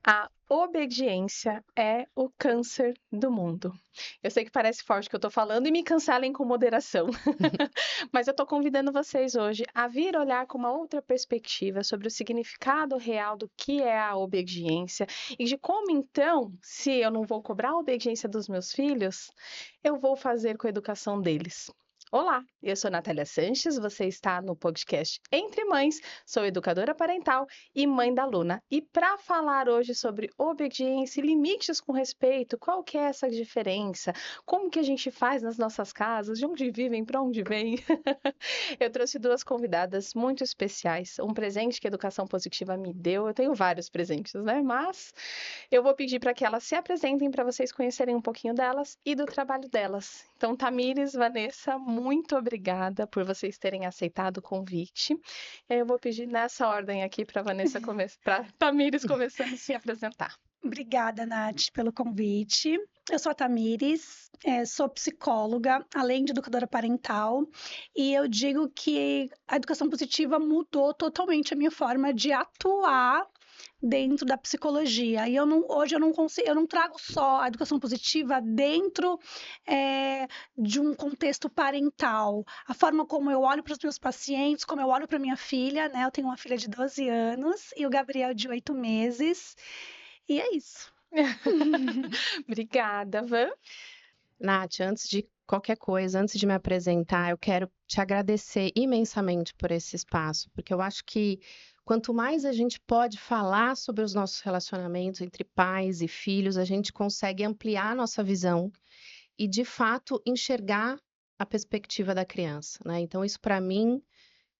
A obediência é o câncer do mundo. Eu sei que parece forte o que eu tô falando e me cancelem com moderação, mas eu tô convidando vocês hoje a vir olhar com uma outra perspectiva sobre o significado real do que é a obediência e de como então, se eu não vou cobrar a obediência dos meus filhos, eu vou fazer com a educação deles. Olá, eu sou Natália Sanches, você está no podcast Entre Mães, sou educadora parental e mãe da Luna. E para falar hoje sobre obediência e limites com respeito, qual que é essa diferença? Como que a gente faz nas nossas casas? De onde vivem, para onde vêm? Eu trouxe duas convidadas muito especiais, um presente que a Educação Positiva me deu. Eu tenho vários presentes, né? Mas eu vou pedir para que elas se apresentem para vocês conhecerem um pouquinho delas e do trabalho delas. Então, Tamires, Vanessa, muito obrigada por vocês terem aceitado o convite. Eu vou pedir nessa ordem aqui para Vanessa começar, para Tamires começando a se apresentar. Obrigada, Nath, pelo convite. Eu sou a Tamires, sou psicóloga, além de educadora parental, e eu digo que a educação positiva mudou totalmente a minha forma de atuar dentro da psicologia. E hoje eu não consigo, eu não trago só a educação positiva dentro de um contexto parental. A forma como eu olho para os meus pacientes, como eu olho para minha filha, né? Eu tenho uma filha de 12 anos e o Gabriel de 8 meses. E é isso. Obrigada, Van. Nath, antes de qualquer coisa, antes de me apresentar, eu quero te agradecer imensamente por esse espaço, porque eu acho que quanto mais a gente pode falar sobre os nossos relacionamentos entre pais e filhos, a gente consegue ampliar a nossa visão e, de fato, enxergar a perspectiva da criança, né? Então, isso para mim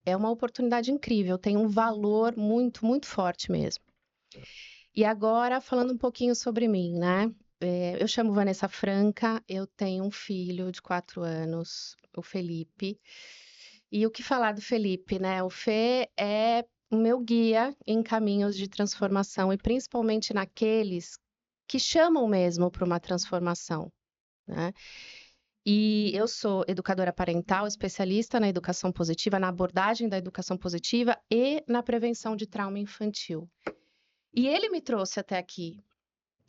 é uma oportunidade incrível, tem um valor muito, muito forte mesmo. E agora, falando um pouquinho sobre mim, né? Eu chamo Vanessa Franca, eu tenho um filho de 4 anos, o Felipe. E o que falar do Felipe, né? O Fê é o meu guia em caminhos de transformação e principalmente naqueles que chamam mesmo para uma transformação, né? E eu sou educadora parental, especialista na educação positiva, na abordagem da educação positiva e na prevenção de trauma infantil. E ele me trouxe até aqui,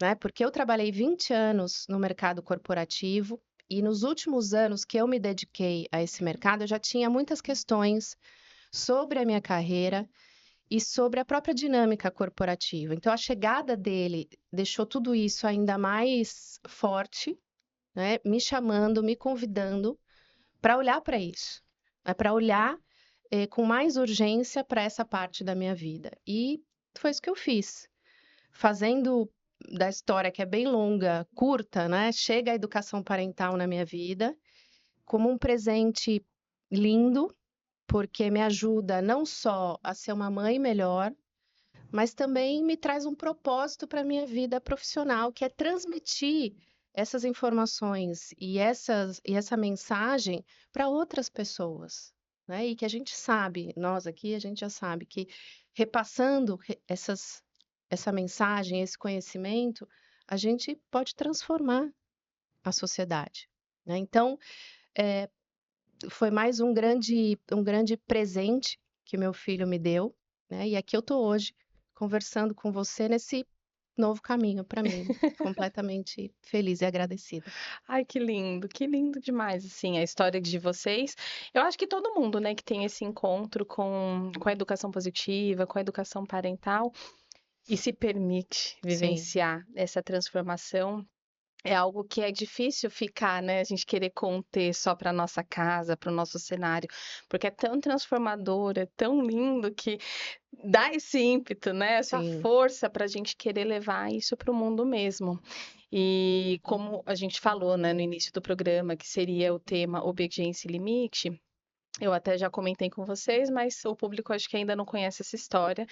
né? Porque eu trabalhei 20 anos no mercado corporativo e nos últimos anos que eu me dediquei a esse mercado, eu já tinha muitas questões sobre a minha carreira e sobre a própria dinâmica corporativa. Então, a chegada dele deixou tudo isso ainda mais forte, né? Me chamando, me convidando para olhar para isso, né? Para olhar com mais urgência para essa parte da minha vida. E foi isso que eu fiz. Fazendo da história, que é bem longa, curta, né? Chega a educação parental na minha vida como um presente lindo, porque me ajuda não só a ser uma mãe melhor, mas também me traz um propósito para a minha vida profissional, que é transmitir essas informações e essa mensagem para outras pessoas, né? E que a gente sabe, nós aqui, a gente já sabe que repassando essa mensagem, esse conhecimento, a gente pode transformar a sociedade, né? Então, eh, foi mais um grande presente que meu filho me deu, né? E aqui eu tô hoje conversando com você nesse novo caminho para mim, completamente feliz e agradecida. Ai, que lindo demais, assim, a história de vocês. Eu acho que todo mundo, né, que tem esse encontro com a educação positiva, com a educação parental e se permite Sim, vivenciar essa transformação. É algo que é difícil ficar, né, a gente querer conter só para nossa casa, para o nosso cenário, porque é tão transformador, é tão lindo que dá esse ímpeto, né, essa sim. força para a gente querer levar isso para o mundo mesmo. E como a gente falou, né, no início do programa, que seria o tema obediência e limite, eu até já comentei com vocês, mas o público acho que ainda não conhece essa história.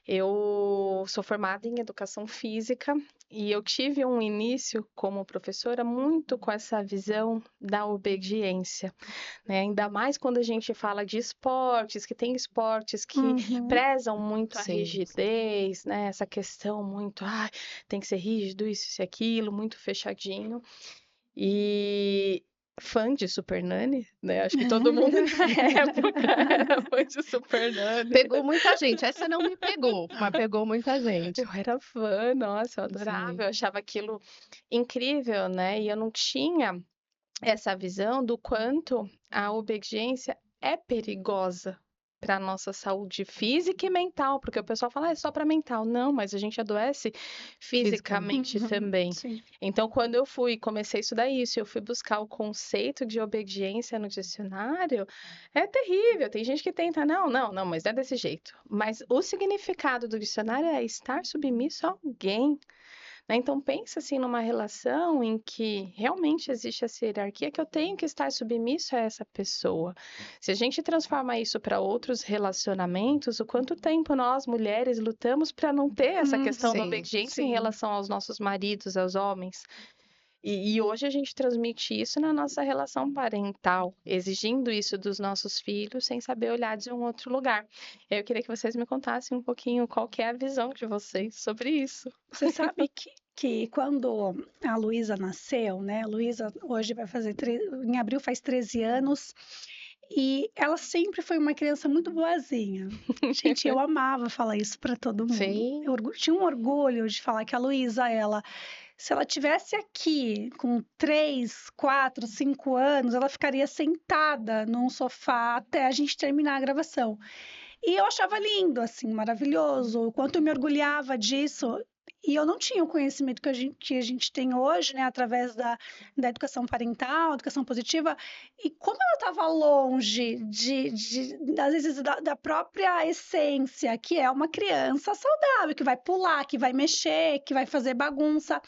Eu sou formada em educação física e eu tive um início como professora muito com essa visão da obediência, né? Ainda mais quando a gente fala de esportes, que tem esportes que Uhum. prezam muito a Sim, rigidez, né? Essa questão muito, tem que ser rígido, isso e aquilo, muito fechadinho. E fã de Super Nanny, né? Acho que todo mundo na época era fã de Super Nanny. Pegou muita gente. Essa não me pegou, mas pegou muita gente. Eu era fã, nossa, eu adorava, Sim. eu achava aquilo incrível, né? E eu não tinha essa visão do quanto a obediência é perigosa para a nossa saúde física e mental, porque o pessoal fala, é só para mental. Não, mas a gente adoece fisicamente também. Sim. Então, quando eu comecei a estudar isso, eu fui buscar o conceito de obediência no dicionário, é terrível. Tem gente que tenta, não, mas não é desse jeito. Mas o significado do dicionário é estar submisso a alguém, né? Então, pensa assim numa relação em que realmente existe essa hierarquia que eu tenho que estar submisso a essa pessoa. Se a gente transforma isso para outros relacionamentos, o quanto tempo nós, mulheres, lutamos para não ter essa questão da Sim, obediência em sim. relação aos nossos maridos, aos homens. E hoje a gente transmite isso na nossa relação parental, exigindo isso dos nossos filhos sem saber olhar de um outro lugar. Eu queria que vocês me contassem um pouquinho qual que é a visão de vocês sobre isso. Você sabe que quando a Luísa nasceu, né? A Luísa hoje vai fazer, em abril faz 13 anos, e ela sempre foi uma criança muito boazinha. Gente, eu amava falar isso para todo mundo. Sim. Eu tinha um orgulho de falar que a Luísa, se ela tivesse aqui com 3, 4, 5 anos, ela ficaria sentada num sofá até a gente terminar a gravação. E eu achava lindo, assim, maravilhoso, o quanto eu me orgulhava disso. E eu não tinha o conhecimento que a gente tem hoje, né, através da educação parental, educação positiva. E como ela estava longe às vezes, da própria essência, que é uma criança saudável, que vai pular, que vai mexer, que vai fazer bagunça.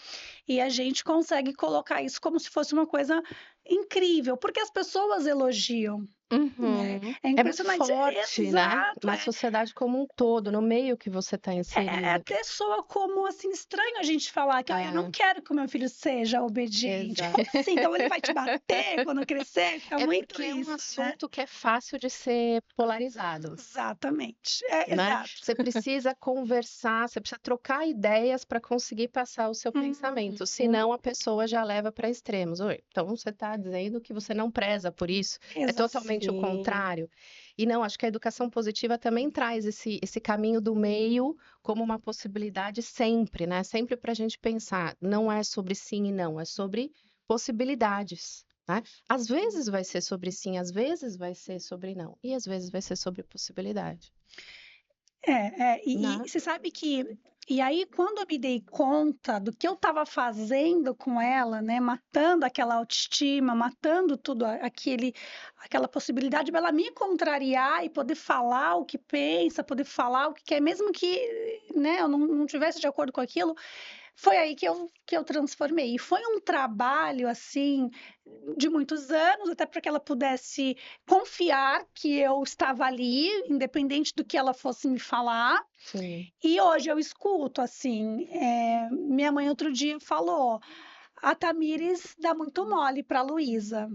E a gente consegue colocar isso como se fosse uma coisa incrível, porque as pessoas elogiam. Uhum. É É muito impressionante. forte, né? Exato. Na sociedade como um todo, no meio que você está inserido. Até soa como assim estranho a gente falar que eu não quero que o meu filho seja obediente. Exato. Como assim? Então ele vai te bater quando crescer? Fica É muito porque é um isso, né? assunto que é fácil de ser polarizado, Exatamente. né? Exato. Você precisa conversar, você precisa trocar ideias para conseguir passar o seu pensamento, senão a pessoa já leva para extremos. Oi, então você está dizendo que você não preza por isso? É totalmente o Sim. contrário. E não, acho que a educação positiva também traz esse caminho do meio como uma possibilidade sempre, né? Sempre para a gente pensar, não é sobre sim e não, é sobre possibilidades, né? Às vezes vai ser sobre sim, às vezes vai ser sobre não, e às vezes vai ser sobre possibilidade. E Né? você sabe que. E aí, quando eu me dei conta do que eu estava fazendo com ela, né, matando aquela autoestima, matando tudo aquela possibilidade de ela me contrariar e poder falar o que pensa, poder falar o que quer, mesmo que, né, eu não tivesse de acordo com aquilo, foi aí que eu transformei. E foi um trabalho, assim, de muitos anos, até para que ela pudesse confiar que eu estava ali, independente do que ela fosse me falar. Sim. E hoje eu escuto, assim, minha mãe outro dia falou, a Tamires dá muito mole para a Luísa,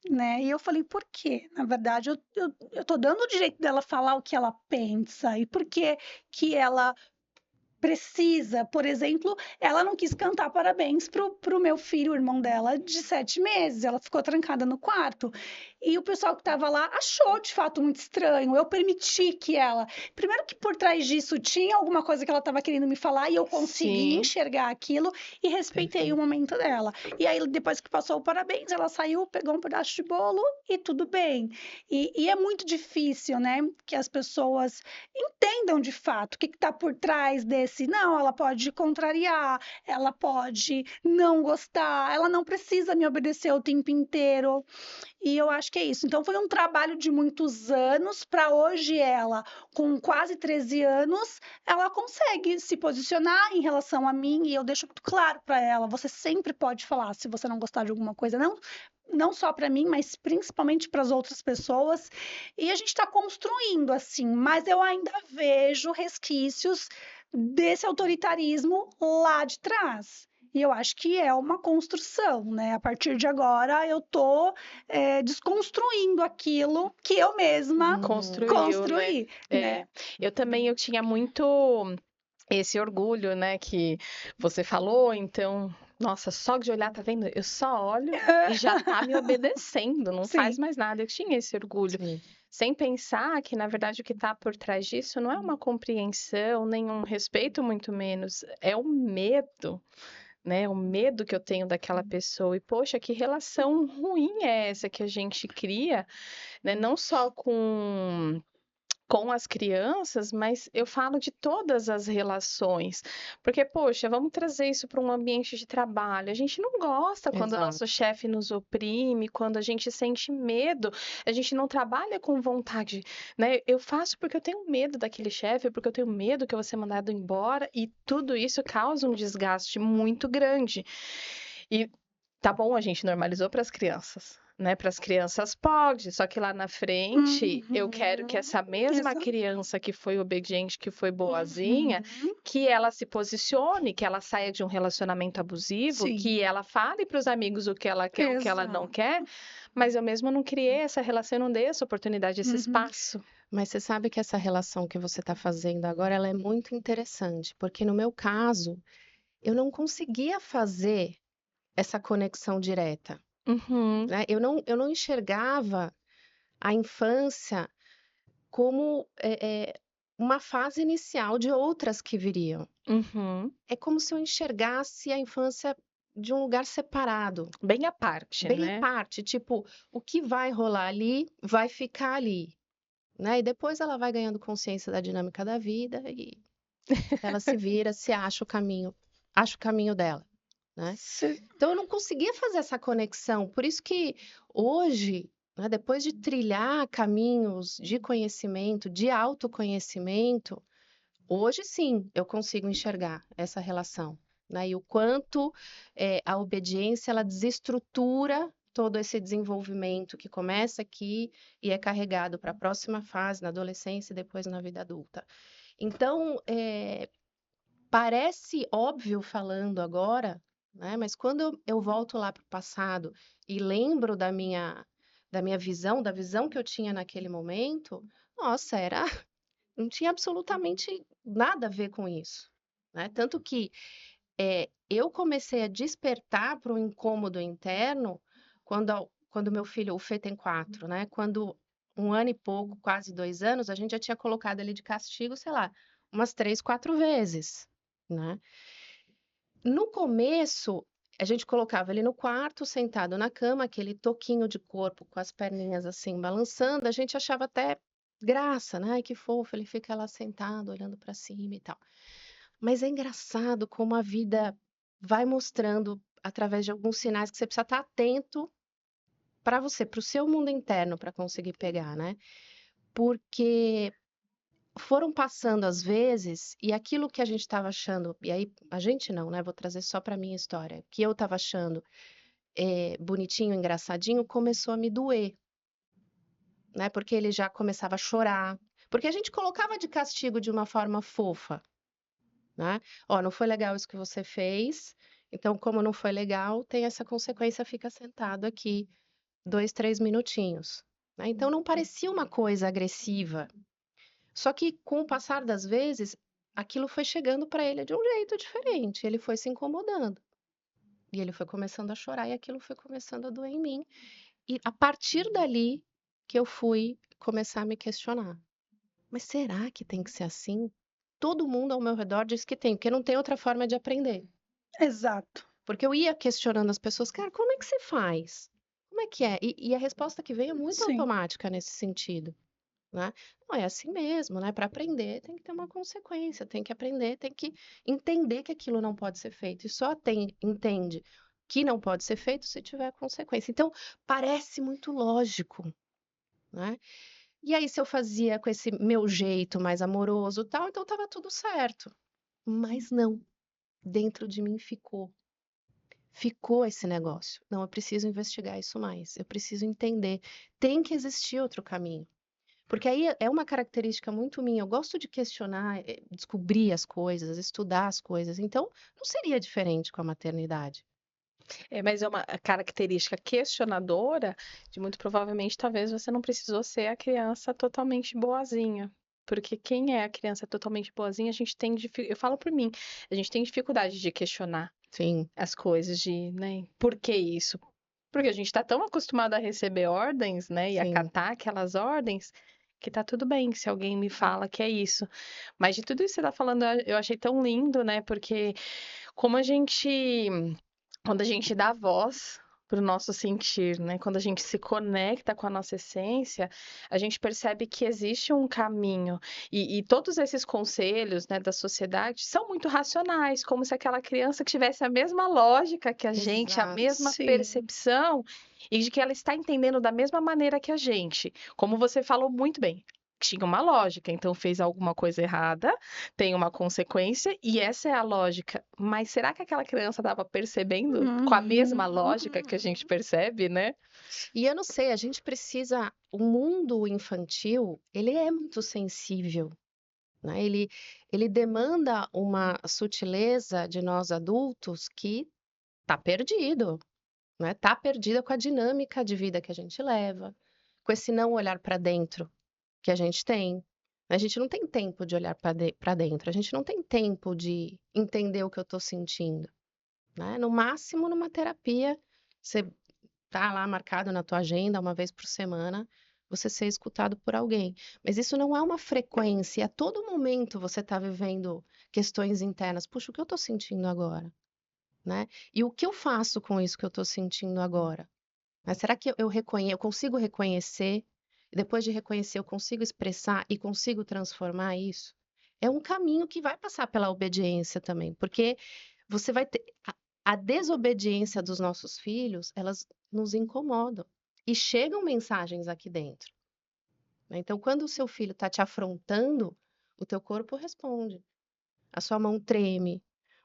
né? E eu falei, por quê? Na verdade, eu tô dando o direito dela falar o que ela pensa, e por que ela precisa, por exemplo, ela não quis cantar parabéns pro meu filho, o irmão dela, de 7 meses. Ela ficou trancada no quarto. E o pessoal que estava lá achou, de fato, muito estranho. Eu permiti que ela... Primeiro que por trás disso tinha alguma coisa que ela estava querendo me falar e eu consegui Sim. enxergar aquilo e respeitei o momento dela. E aí, depois que passou o parabéns, ela saiu, pegou um pedaço de bolo e tudo bem. E é muito difícil, né, que as pessoas entendam de fato o que está por trás desse. Não, ela pode contrariar, ela pode não gostar, ela não precisa me obedecer o tempo inteiro. E eu acho que é isso. Então, foi um trabalho de muitos anos para hoje ela, com quase 13 anos, ela consegue se posicionar em relação a mim e eu deixo muito claro para ela, você sempre pode falar se você não gostar de alguma coisa, não só para mim, mas principalmente para as outras pessoas. E a gente está construindo assim, mas eu ainda vejo resquícios desse autoritarismo lá de trás. E eu acho que é uma construção, né? A partir de agora, eu tô desconstruindo aquilo que eu mesma construí, né? Eu também, eu tinha muito esse orgulho, né, que você falou, então Nossa, só de olhar, tá vendo? Eu só olho e já tá me obedecendo, não faz Sim. mais nada. Eu tinha esse orgulho, Sim. sem pensar que, na verdade, o que tá por trás disso não é uma compreensão, nem um respeito, muito menos, é o medo, né? O medo que eu tenho daquela pessoa. E, poxa, que relação ruim é essa que a gente cria, né? Não só com as crianças, mas eu falo de todas as relações, porque, poxa, vamos trazer isso para um ambiente de trabalho. A gente não gosta quando o nosso Exato. chefe nos oprime, quando a gente sente medo, a gente não trabalha com vontade, né? Eu faço porque eu tenho medo daquele chefe, porque eu tenho medo que eu vou ser mandado embora, e tudo isso causa um desgaste muito grande. E tá bom, a gente normalizou para as crianças, né? Para as crianças pode, só que lá na frente eu quero que Uhum. essa mesma Exato. criança que foi obediente, que foi boazinha, Uhum. que ela se posicione, que ela saia de um relacionamento abusivo, Sim, que ela fale para os amigos o que ela quer, o que ela não exato. quer, mas eu mesma não criei essa relação, eu não dei essa oportunidade, esse Uhum. espaço. Mas você sabe que essa relação que você está fazendo agora, ela é muito interessante, porque no meu caso, eu não conseguia fazer essa conexão direta, Uhum, né? Eu não enxergava a infância como uma fase inicial de outras que viriam. uhum. É como se eu enxergasse a infância de um lugar separado, Bem à parte, bem à né? parte, tipo, o que vai rolar ali vai ficar ali, né? E depois ela vai ganhando consciência da dinâmica da vida e ela se vira, se acha o caminho dela, né? Sim. Então eu não conseguia fazer essa conexão, por isso que hoje, né, depois de trilhar caminhos de conhecimento, de autoconhecimento, hoje sim eu consigo enxergar essa relação, né? E o quanto a obediência ela desestrutura todo esse desenvolvimento que começa aqui e é carregado para a próxima fase, na adolescência e depois na vida adulta. Então, parece óbvio falando agora, né? Mas quando eu volto lá para o passado e lembro da minha visão, da visão que eu tinha naquele momento, nossa, não tinha absolutamente nada a ver com isso, né? Tanto que eu comecei a despertar para um incômodo interno quando meu filho, o Fê tem 4, né? Quando 1 ano e pouco, quase 2 anos, a gente já tinha colocado ele de castigo, sei lá, umas 3, 4 vezes, né? No começo, a gente colocava ele no quarto, sentado na cama, aquele toquinho de corpo com as perninhas assim balançando, a gente achava até graça, né? Ai, que fofo, ele fica lá sentado, olhando para cima e tal. Mas é engraçado como a vida vai mostrando, através de alguns sinais que você precisa estar atento para você, para o seu mundo interno, para conseguir pegar, né? Porque foram passando as vezes e aquilo que a gente estava achando, e aí a gente não, né? Vou trazer só para minha história, que eu estava achando bonitinho, engraçadinho, começou a me doer, né? Porque ele já começava a chorar, porque a gente colocava de castigo de uma forma fofa, né? Ó, não foi legal isso que você fez, então, como não foi legal, tem essa consequência, fica sentado aqui 2, 3 minutinhos, né? Então, não parecia uma coisa agressiva. Só que, com o passar das vezes, aquilo foi chegando para ele de um jeito diferente. Ele foi se incomodando. E ele foi começando a chorar e aquilo foi começando a doer em mim. E a partir dali que eu fui começar a me questionar. Mas será que tem que ser assim? Todo mundo ao meu redor diz que tem, porque não tem outra forma de aprender. Exato. Porque eu ia questionando as pessoas, cara, como é que você faz? Como é que é? E a resposta que veio é muito Sim. automática nesse sentido, né? Não, é assim mesmo, né? Para aprender tem que ter uma consequência, tem que aprender, tem que entender que aquilo não pode ser feito. E só entende que não pode ser feito se tiver consequência. Então, parece muito lógico, né? E aí, se eu fazia com esse meu jeito mais amoroso e tal, então estava tudo certo. Mas não, dentro de mim ficou esse negócio. Não, eu preciso investigar isso mais, eu preciso entender. Tem que existir outro caminho. Porque aí é uma característica muito minha. Eu gosto de questionar, descobrir as coisas, estudar as coisas. Então, não seria diferente com a maternidade. É, mas é uma característica questionadora de muito provavelmente talvez você não precisou ser a criança totalmente boazinha. Porque quem é a criança totalmente boazinha, a gente tem eu falo por mim, a gente tem dificuldade de questionar Sim, as coisas, de, né, por que isso? Porque a gente tá tão acostumado a receber ordens, né, e sim. acatar aquelas ordens, que tá tudo bem se alguém me fala que é isso. Mas de tudo isso que você tá falando, eu achei tão lindo, né, porque como a gente, quando a gente dá voz para o nosso sentir, né? Quando a gente se conecta com a nossa essência, a gente percebe que existe um caminho. E todos esses conselhos, né, da sociedade são muito racionais, como se aquela criança tivesse a mesma lógica que a gente, a Exato. mesma Sim. percepção, e de que ela está entendendo da mesma maneira que a gente. Como você falou muito bem. Tinha uma lógica, então fez alguma coisa errada, tem uma consequência e essa é a lógica. Mas será que aquela criança estava percebendo com a mesma lógica que a gente Uhum. percebe, né? E eu não sei, a gente precisa. O mundo infantil, ele é muito sensível, né? Ele demanda uma sutileza de nós adultos que tá perdido, né? Tá perdida com a dinâmica de vida que a gente leva, com esse não olhar para dentro que a gente tem. A gente não tem tempo de olhar para dentro, a gente não tem tempo de entender o que eu estou sentindo, né? No máximo, numa terapia, você tá lá marcado na tua agenda uma vez por semana, você ser escutado por alguém. Mas isso não é uma frequência, a todo momento você está vivendo questões internas. Puxa, o que eu estou sentindo agora, né? E o que eu faço com isso que eu estou sentindo agora? Mas será que eu consigo reconhecer, e depois de reconhecer, eu consigo expressar e consigo transformar isso? É um caminho que vai passar pela obediência também, porque você vai ter a desobediência dos nossos filhos, elas nos incomodam e chegam mensagens aqui dentro, né? Então, quando o seu filho está te afrontando, o teu corpo responde, a sua mão treme,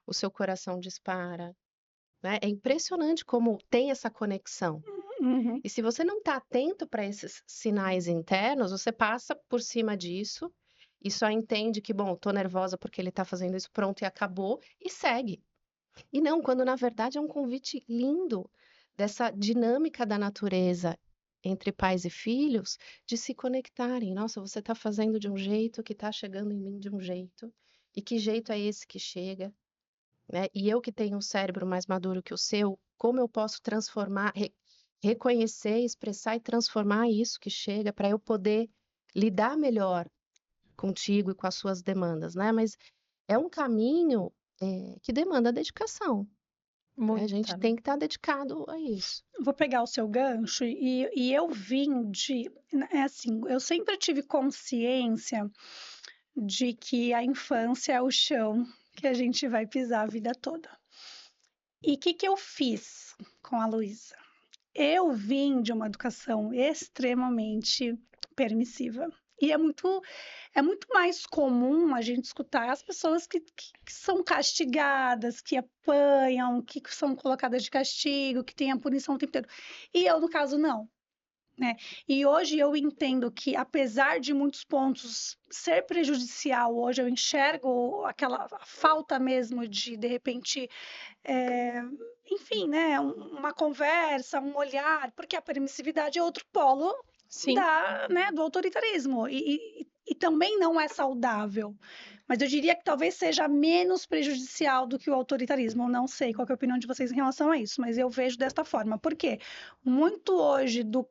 o seu coração dispara, né? É impressionante como tem essa conexão. Uhum. E se você não está atento para esses sinais internos, você passa por cima disso e só entende que, bom, tô nervosa porque ele está fazendo isso, pronto, e acabou, e segue. E não, quando na verdade é um convite lindo dessa dinâmica da natureza entre pais e filhos de se conectarem. Nossa, você está fazendo de um jeito que está chegando em mim de um jeito. E que jeito é esse que chega, né? E eu que tenho um cérebro mais maduro que o seu, como eu posso transformar, reconhecer, expressar e transformar isso que chega para eu poder lidar melhor contigo e com as suas demandas, né? Mas é um caminho, que demanda dedicação, né? A gente Muita. tem que estar dedicado a isso. Vou pegar o seu gancho e eu vim de. É assim, eu sempre tive consciência de que a infância é o chão que a gente vai pisar a vida toda. E o que eu fiz com a Luísa? Eu vim de uma educação extremamente permissiva. E é muito mais comum a gente escutar as pessoas que são castigadas, que apanham, que são colocadas de castigo, que têm a punição o tempo inteiro. E eu, no caso, não. Né? E hoje eu entendo que, apesar de muitos pontos ser prejudicial, hoje eu enxergo aquela falta mesmo de repente, enfim, né, uma conversa, um olhar, porque a permissividade é outro polo Sim. né, do autoritarismo e também não é saudável. Mas eu diria que talvez seja menos prejudicial do que o autoritarismo. Eu não sei qual é a opinião de vocês em relação a isso, mas eu vejo desta forma. Por quê? Muito hoje do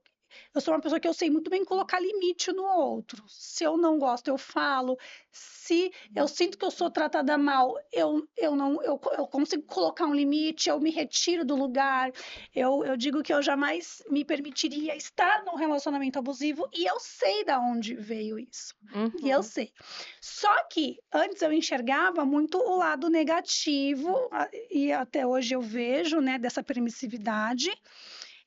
eu sou uma pessoa que eu sei muito bem colocar limite no outro. Se eu não gosto, eu falo. Se eu sinto que eu sou tratada mal, eu não eu consigo colocar um limite, eu me retiro do lugar. Eu digo que eu jamais me permitiria estar num relacionamento abusivo e eu sei da onde veio isso. E eu Uhum. sei. Só que antes eu enxergava muito o lado negativo, e até hoje eu vejo, né, dessa permissividade.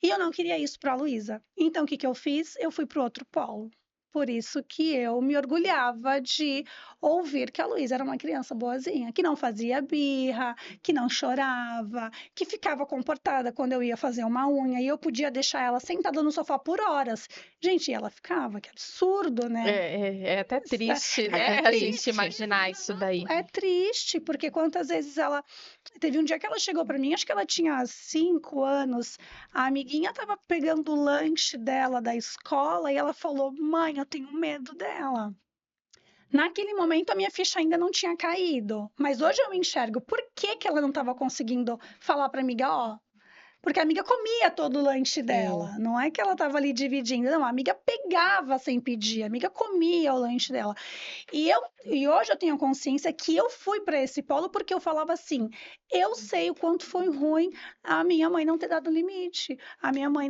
E eu não queria isso para a Luísa. Então, o que eu fiz? Eu fui para o outro polo. Por isso que eu me orgulhava de ouvir que a Luísa era uma criança boazinha, que não fazia birra, que não chorava, que ficava comportada quando eu ia fazer uma unha e eu podia deixar ela sentada no sofá por horas. Gente, e ela ficava, que absurdo, né? É até triste, É né? até A gente triste. imaginar isso daí. É triste, porque quantas vezes ela. Teve um dia que ela chegou para mim, acho que ela tinha 5 anos, a amiguinha estava pegando o lanche dela da escola e ela falou: Mãe, eu tenho medo dela. Naquele momento, a minha ficha ainda não tinha caído. Mas hoje eu enxergo por que que ela não estava conseguindo falar para a amiga, ó. Porque a amiga comia todo o lanche dela. Não é que ela estava ali dividindo. Não, a amiga pegava sem pedir. A amiga comia o lanche dela. E hoje eu tenho consciência que eu fui para esse polo porque eu falava assim: eu sei o quanto foi ruim a minha mãe não ter dado limite, a minha mãe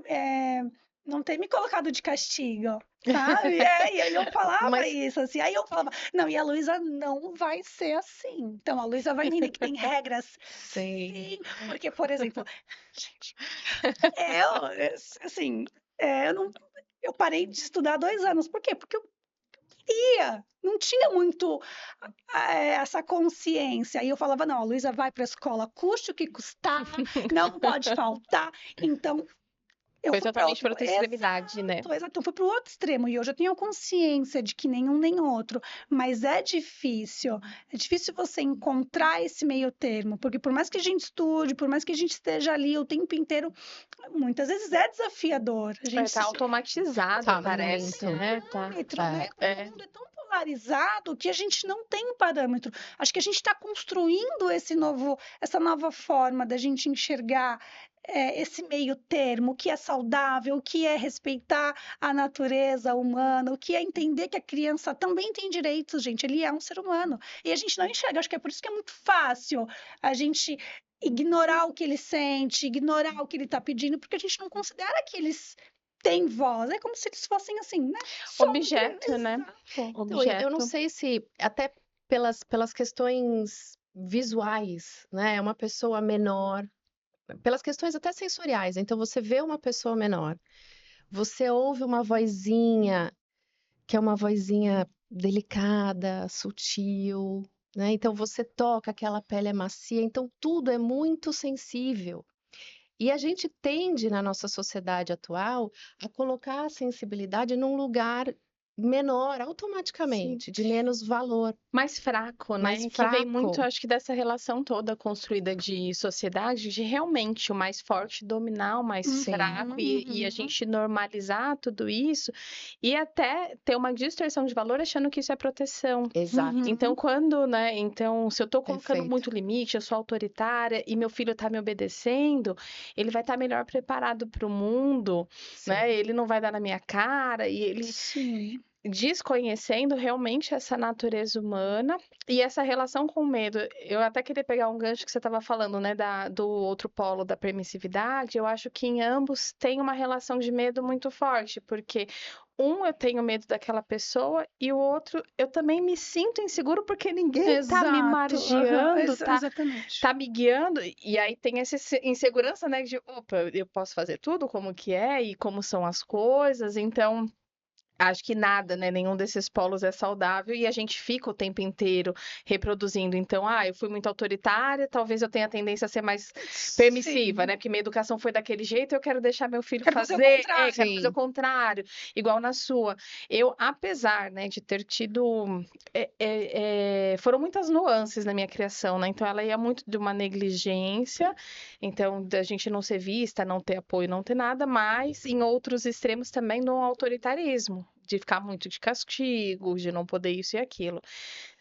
eh, não ter me colocado de castigo, sabe? E aí eu falava Mas isso, assim. Aí eu falava: não, e a Luísa não vai ser assim. Então a Luísa vai entender que tem regras. sei. Sim, porque, por exemplo, gente, assim, eu não, eu parei de estudar há 2 anos. Por quê? Porque eu não tinha muito essa consciência. E eu falava, não, a Luísa vai para a escola, custe o que custar, não pode faltar. Então, eu Foi fui para totalmente outro. para outra extremidade, né? Exato, eu fui para o outro extremo. E hoje eu tenho consciência de que nenhum nem outro. Mas é difícil. É difícil você encontrar esse meio termo. Porque por mais que a gente estude, por mais que a gente esteja ali o tempo inteiro, muitas vezes é desafiador. A gente Tá automatizado, Tá parece, muito. né? Tá. parâmetro, né? É. O mundo é tão polarizado que a gente não tem parâmetro. Acho que a gente está construindo essa nova forma da gente enxergar esse meio termo, o que é saudável, o que é respeitar a natureza humana, o que é entender que a criança também tem direitos, gente. Ele é um ser humano. E a gente não enxerga. Acho que é por isso que é muito fácil a gente ignorar o que ele sente, ignorar o que ele está pedindo, porque a gente não considera que eles têm voz. É como se eles fossem assim, né? Objeto, né? Exato. Então, eu não Objeto. sei se, até pelas questões visuais, né? É uma pessoa menor, pelas questões até sensoriais. Então, você vê uma pessoa menor, você ouve uma vozinha, que é uma vozinha delicada, sutil, né? Então, você toca, aquela pele é macia, então tudo é muito sensível. E a gente tende, na nossa sociedade atual, a colocar a sensibilidade num lugar menor, Sim. automaticamente, de menos valor, Mais fraco, né? mais Que vem muito, fraco. acho que dessa relação toda construída de sociedade, de realmente o mais forte dominar o mais Sim, fraco e a Uhum. gente normalizar tudo isso e até ter uma distorção de valor achando que isso é proteção. exato, Então, quando, né? Então, se eu tô colocando perfeito. muito limite, eu sou autoritária e meu filho tá me obedecendo, ele vai estar melhor preparado para o mundo, Sim. né? Ele não vai dar na minha cara e ele Sim. desconhecendo realmente essa natureza humana e essa relação com o medo. Eu até queria pegar um gancho que você estava falando, né, do outro polo da permissividade. Eu acho que em ambos tem uma relação de medo muito forte, porque eu tenho medo daquela pessoa e o outro eu também me sinto inseguro porque ninguém tá me Exato. Aham, margeando, exatamente. tá me guiando, e aí tem essa insegurança, né, de, opa, eu posso fazer tudo como que é e como são as coisas, então acho que nada, né? Nenhum desses polos é saudável e a gente fica o tempo inteiro reproduzindo. Então, eu fui muito autoritária, talvez eu tenha tendência a ser mais permissiva, Sim. né? Porque minha educação foi daquele jeito, eu quero deixar meu filho Quero fazer o fazer, quero fazer o Sim, contrário, igual na sua. Eu, apesar, né, de ter tido. Foram muitas nuances na minha criação, né? Então, ela ia muito de uma negligência, então, da gente não ser vista, não ter apoio, não ter nada, mas em outros extremos também no autoritarismo de ficar muito de castigo, de não poder isso e aquilo.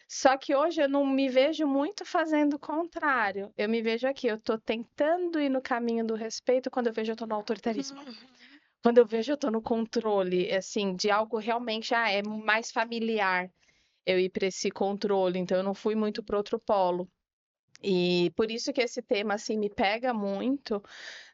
Só que hoje eu não me vejo muito fazendo o contrário. Eu me vejo aqui, eu tô tentando ir no caminho do respeito quando eu vejo eu tô no autoritarismo. Quando eu vejo eu tô no controle, assim, de algo realmente, é mais familiar eu ir para esse controle, então eu não fui muito pro outro polo. E por isso que esse tema assim me pega muito,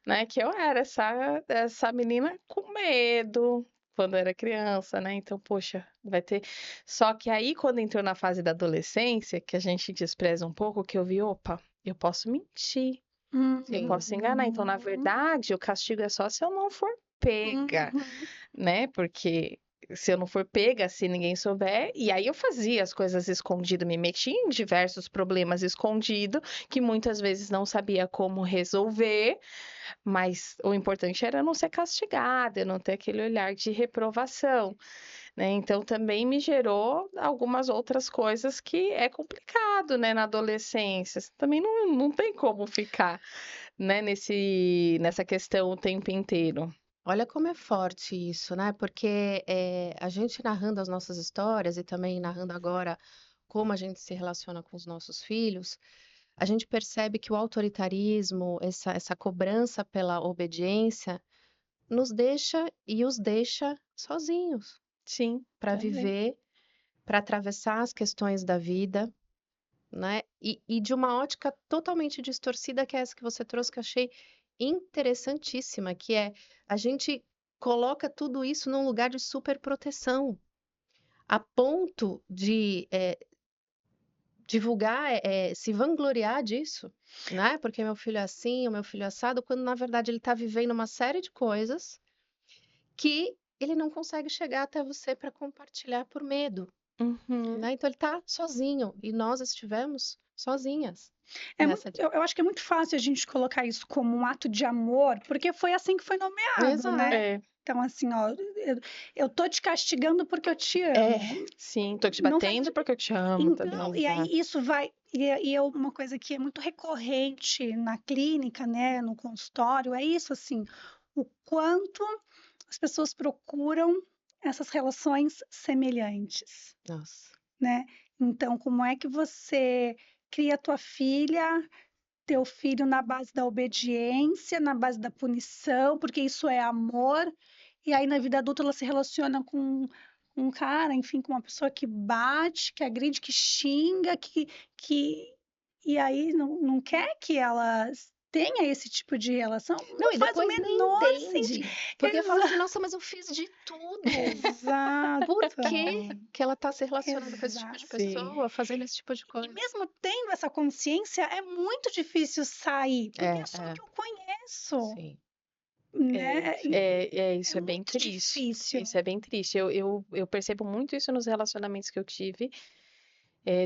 né? Que eu era essa menina com medo quando era criança, né? Então, poxa, vai ter. Só que aí, quando entrou na fase da adolescência, que a gente despreza um pouco, que eu vi, opa, eu posso mentir, eu sim. posso enganar. Então, na Uhum. verdade, o castigo é só se eu não for pega, Uhum. né? Porque se eu não for pega, se ninguém souber, e aí eu fazia as coisas escondido, me metia em diversos problemas escondido, que muitas vezes não sabia como resolver, mas o importante era não ser castigada, não ter aquele olhar de reprovação, né? Então também me gerou algumas outras coisas que é complicado, né, na adolescência. Você também não tem como ficar, né, nessa questão o tempo inteiro. Olha como é forte isso, né? Porque a gente narrando as nossas histórias e também narrando agora como a gente se relaciona com os nossos filhos, a gente percebe que o autoritarismo, essa cobrança pela obediência, nos deixa e os deixa sozinhos Sim, para também. viver, para atravessar as questões da vida, né? E de uma ótica totalmente distorcida, que é essa que você trouxe, que eu achei interessantíssima, que é a gente coloca tudo isso num lugar de superproteção, a ponto de divulgar, se vangloriar disso, né? Porque meu filho é assim, o meu filho é assado, quando na verdade ele está vivendo uma série de coisas que ele não consegue chegar até você para compartilhar por medo, Uhum. né? Então ele está sozinho e nós estivemos sozinhas nessa. Eu acho que é muito fácil a gente colocar isso como um ato de amor, porque foi assim que foi nomeado, né? Exato. É, Então, assim, ó, eu tô te castigando porque eu te É, amo. sim, tô te Não faz. batendo porque eu te amo Então, também. e aí exato. isso vai. Uma coisa que é muito recorrente na clínica, né, no consultório, é isso, assim, o quanto as pessoas procuram essas relações semelhantes, Nossa. né? Então, como é que você cria tua filha, teu filho na base da obediência, na base da punição, porque isso é amor, e aí na vida adulta ela se relaciona com um cara, enfim, com uma pessoa que bate, que agride, que xinga, que... E aí não quer que ela tenha esse tipo de relação, Não, não e faz o depois nem menor sentido. entende, porque fala assim, nossa, mas eu fiz de tudo. Por Exato, que que ela está se relacionando com esse tipo de exato. Sim. pessoa, fazendo esse tipo de E coisa? mesmo tendo essa consciência, é muito difícil sair, porque é só o É, que eu conheço, sim. né? É Isso é bem muito triste. difícil. Isso é bem triste. Eu percebo muito isso nos relacionamentos que eu tive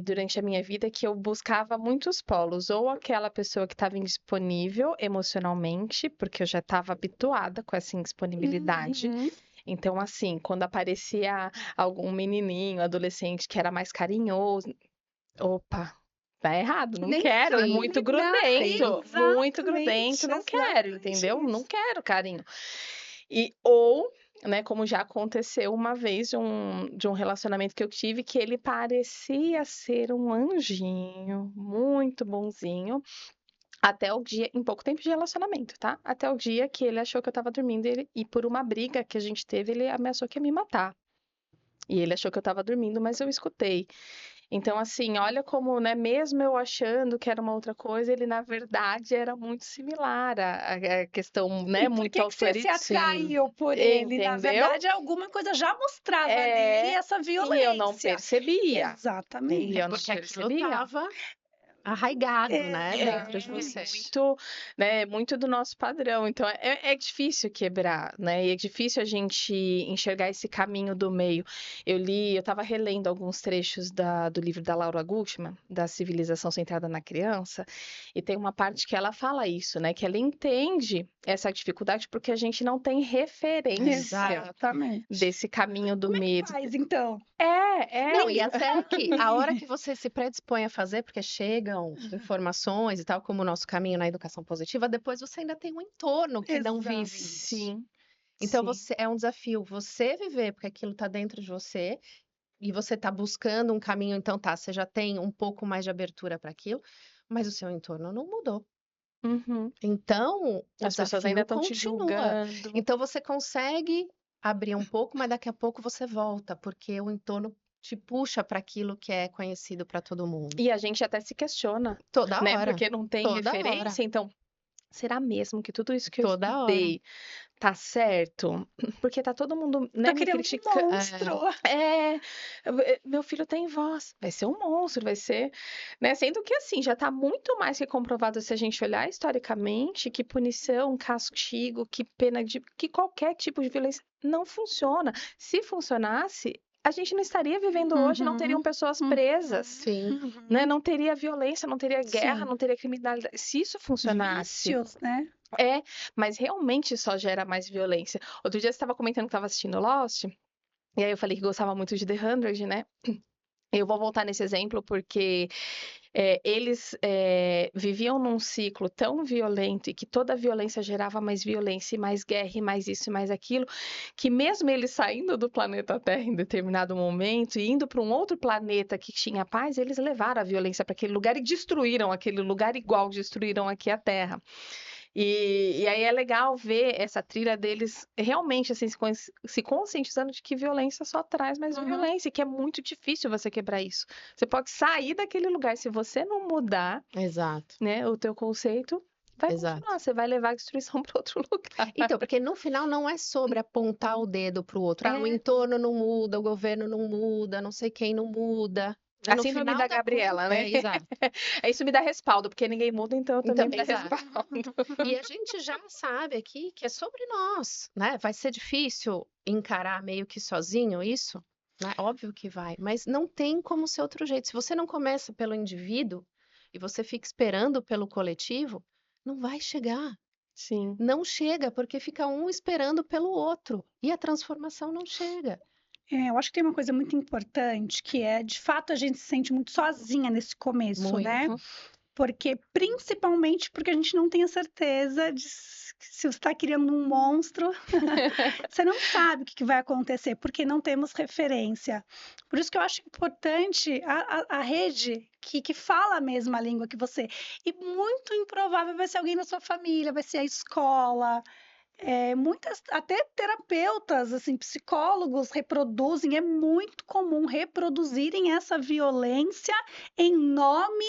durante a minha vida, que eu buscava muitos polos, ou aquela pessoa que estava indisponível emocionalmente, porque eu já estava habituada com essa indisponibilidade. Uhum. Então, assim, quando aparecia algum menininho, adolescente que era mais carinhoso, opa, tá errado, não Nem quero, é fale, muito Sim. muito grudento, exatamente, não quero, exatamente entendeu? Não isso. quero carinho. Ou, né, como já aconteceu uma vez de um relacionamento que eu tive, que ele parecia ser um anjinho, muito bonzinho, até o dia, em pouco tempo de relacionamento, tá? Até o dia que ele achou que eu tava dormindo e por uma briga que a gente teve, ele ameaçou que ia me matar. E ele achou que eu tava dormindo, mas eu escutei. Então, assim, olha como, né, mesmo eu achando que era uma outra coisa, ele na verdade era muito similar à questão, E né, por muito que que você se autoritária. Sim. atraiu por ele? Na Entendeu? verdade, alguma coisa já mostrava nele É, essa e eu não violência. percebia. E Exatamente. É eu não porque aquilo percebia. estava arraigado, né, dentro de É vocês. muito, né, muito do nosso padrão. Então é difícil quebrar, né? E é difícil a gente enxergar esse caminho do meio. Eu estava relendo alguns trechos do livro da Laura Gutman, da Civilização Centrada na Criança, e tem uma parte que ela fala isso, né? Que ela entende essa dificuldade porque a gente não tem referência Exato. Exatamente. desse caminho do Como é que medo. faz, então? É, Não, e até que a hora Exatamente. que você se predispõe a fazer, porque chegam informações e tal, como o nosso caminho na educação positiva, depois você ainda tem um entorno que não Exato. vive isso. sim, Então sim. é um desafio você viver, porque aquilo está dentro de você, e você está buscando um caminho, então tá, você já tem um pouco mais de abertura para aquilo, mas o seu entorno não mudou. Uhum. Então, o As pessoas ainda desafio estão te continua. julgando. Então, você consegue abrir um pouco, mas daqui a pouco você volta, porque o entorno te puxa para aquilo que é conhecido para todo mundo. E a gente até se questiona, Toda né? hora, Porque não tem toda hora, referência. Então, será mesmo que tudo isso que eu toda hora. estudei tá certo? Porque tá todo mundo, Tô né, me criando um criticando. monstro. Meu filho tem voz, vai ser um monstro, vai ser, né? Sendo que assim, já tá muito mais que comprovado se a gente olhar historicamente que punição, castigo, que pena de que qualquer tipo de violência não funciona. Se funcionasse, a gente não estaria vivendo hoje, não teriam Uhum, pessoas uhum, presas, Sim, né? uhum. Não teria violência, não teria guerra, Sim. não teria criminalidade. Se isso funcionasse, Vícios, né? é, mas realmente só gera mais violência. Outro dia você estava comentando que estava assistindo Lost, e aí eu falei que gostava muito de The 100, né? Eu vou voltar nesse exemplo porque eles viviam num ciclo tão violento e que toda a violência gerava mais violência e mais guerra e mais isso e mais aquilo, que mesmo eles saindo do planeta Terra em determinado momento e indo para um outro planeta que tinha paz, eles levaram a violência para aquele lugar e destruíram aquele lugar igual destruíram aqui a Terra. E aí é legal ver essa trilha deles realmente assim, se conscientizando de que violência só traz mais violência, e que é muito difícil você quebrar isso. Você pode sair daquele lugar, se você não mudar, Exato, né, o teu conceito, vai exato. continuar, você vai levar a destruição para outro lugar. Então, porque no final não é sobre apontar o dedo para o outro. Ah, o É entorno não muda, o governo não muda, não sei quem não muda. a No síndrome final da da Gabriela, conta, né? exato. Isso me dá respaldo, porque ninguém muda, então eu também Então, me dá exato. respaldo. E a gente já sabe aqui que é sobre nós, né? Vai ser difícil encarar meio que sozinho isso, né? Óbvio que vai, mas não tem como ser outro jeito. Se você não começa pelo indivíduo e você fica esperando pelo coletivo, não vai chegar. Sim. Não chega, porque fica um esperando pelo outro e a transformação não chega. Eu acho que tem uma coisa muito importante, que é, de fato, a gente se sente muito sozinha nesse começo, né? Muito. Porque, principalmente porque a gente não tem a certeza de se você está criando um monstro, você não sabe o que vai acontecer, porque não temos referência. Por isso que eu acho importante a rede que fala a mesma língua que você. E muito improvável vai ser alguém da sua família, vai ser a escola. Muitas, até terapeutas, assim, psicólogos reproduzem, é muito comum reproduzirem essa violência em nome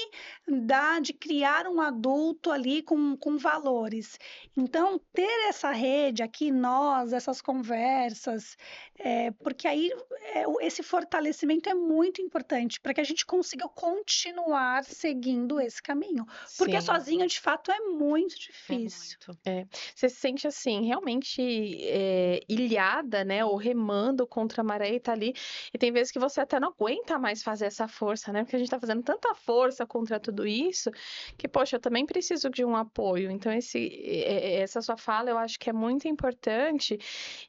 de criar um adulto ali com valores. Então, ter essa rede aqui, nós, essas conversas, porque aí esse fortalecimento é muito importante para que a gente consiga continuar seguindo esse caminho. Porque Sim. sozinho, de fato, é muito É difícil. muito. Você se sente assim, realmente ilhada, né? Ou remando contra a maré e tá ali. E tem vezes que você até não aguenta mais fazer essa força, né? Porque a gente tá fazendo tanta força contra tudo isso que, poxa, eu também preciso de um apoio. Então, essa sua fala eu acho que é muito importante.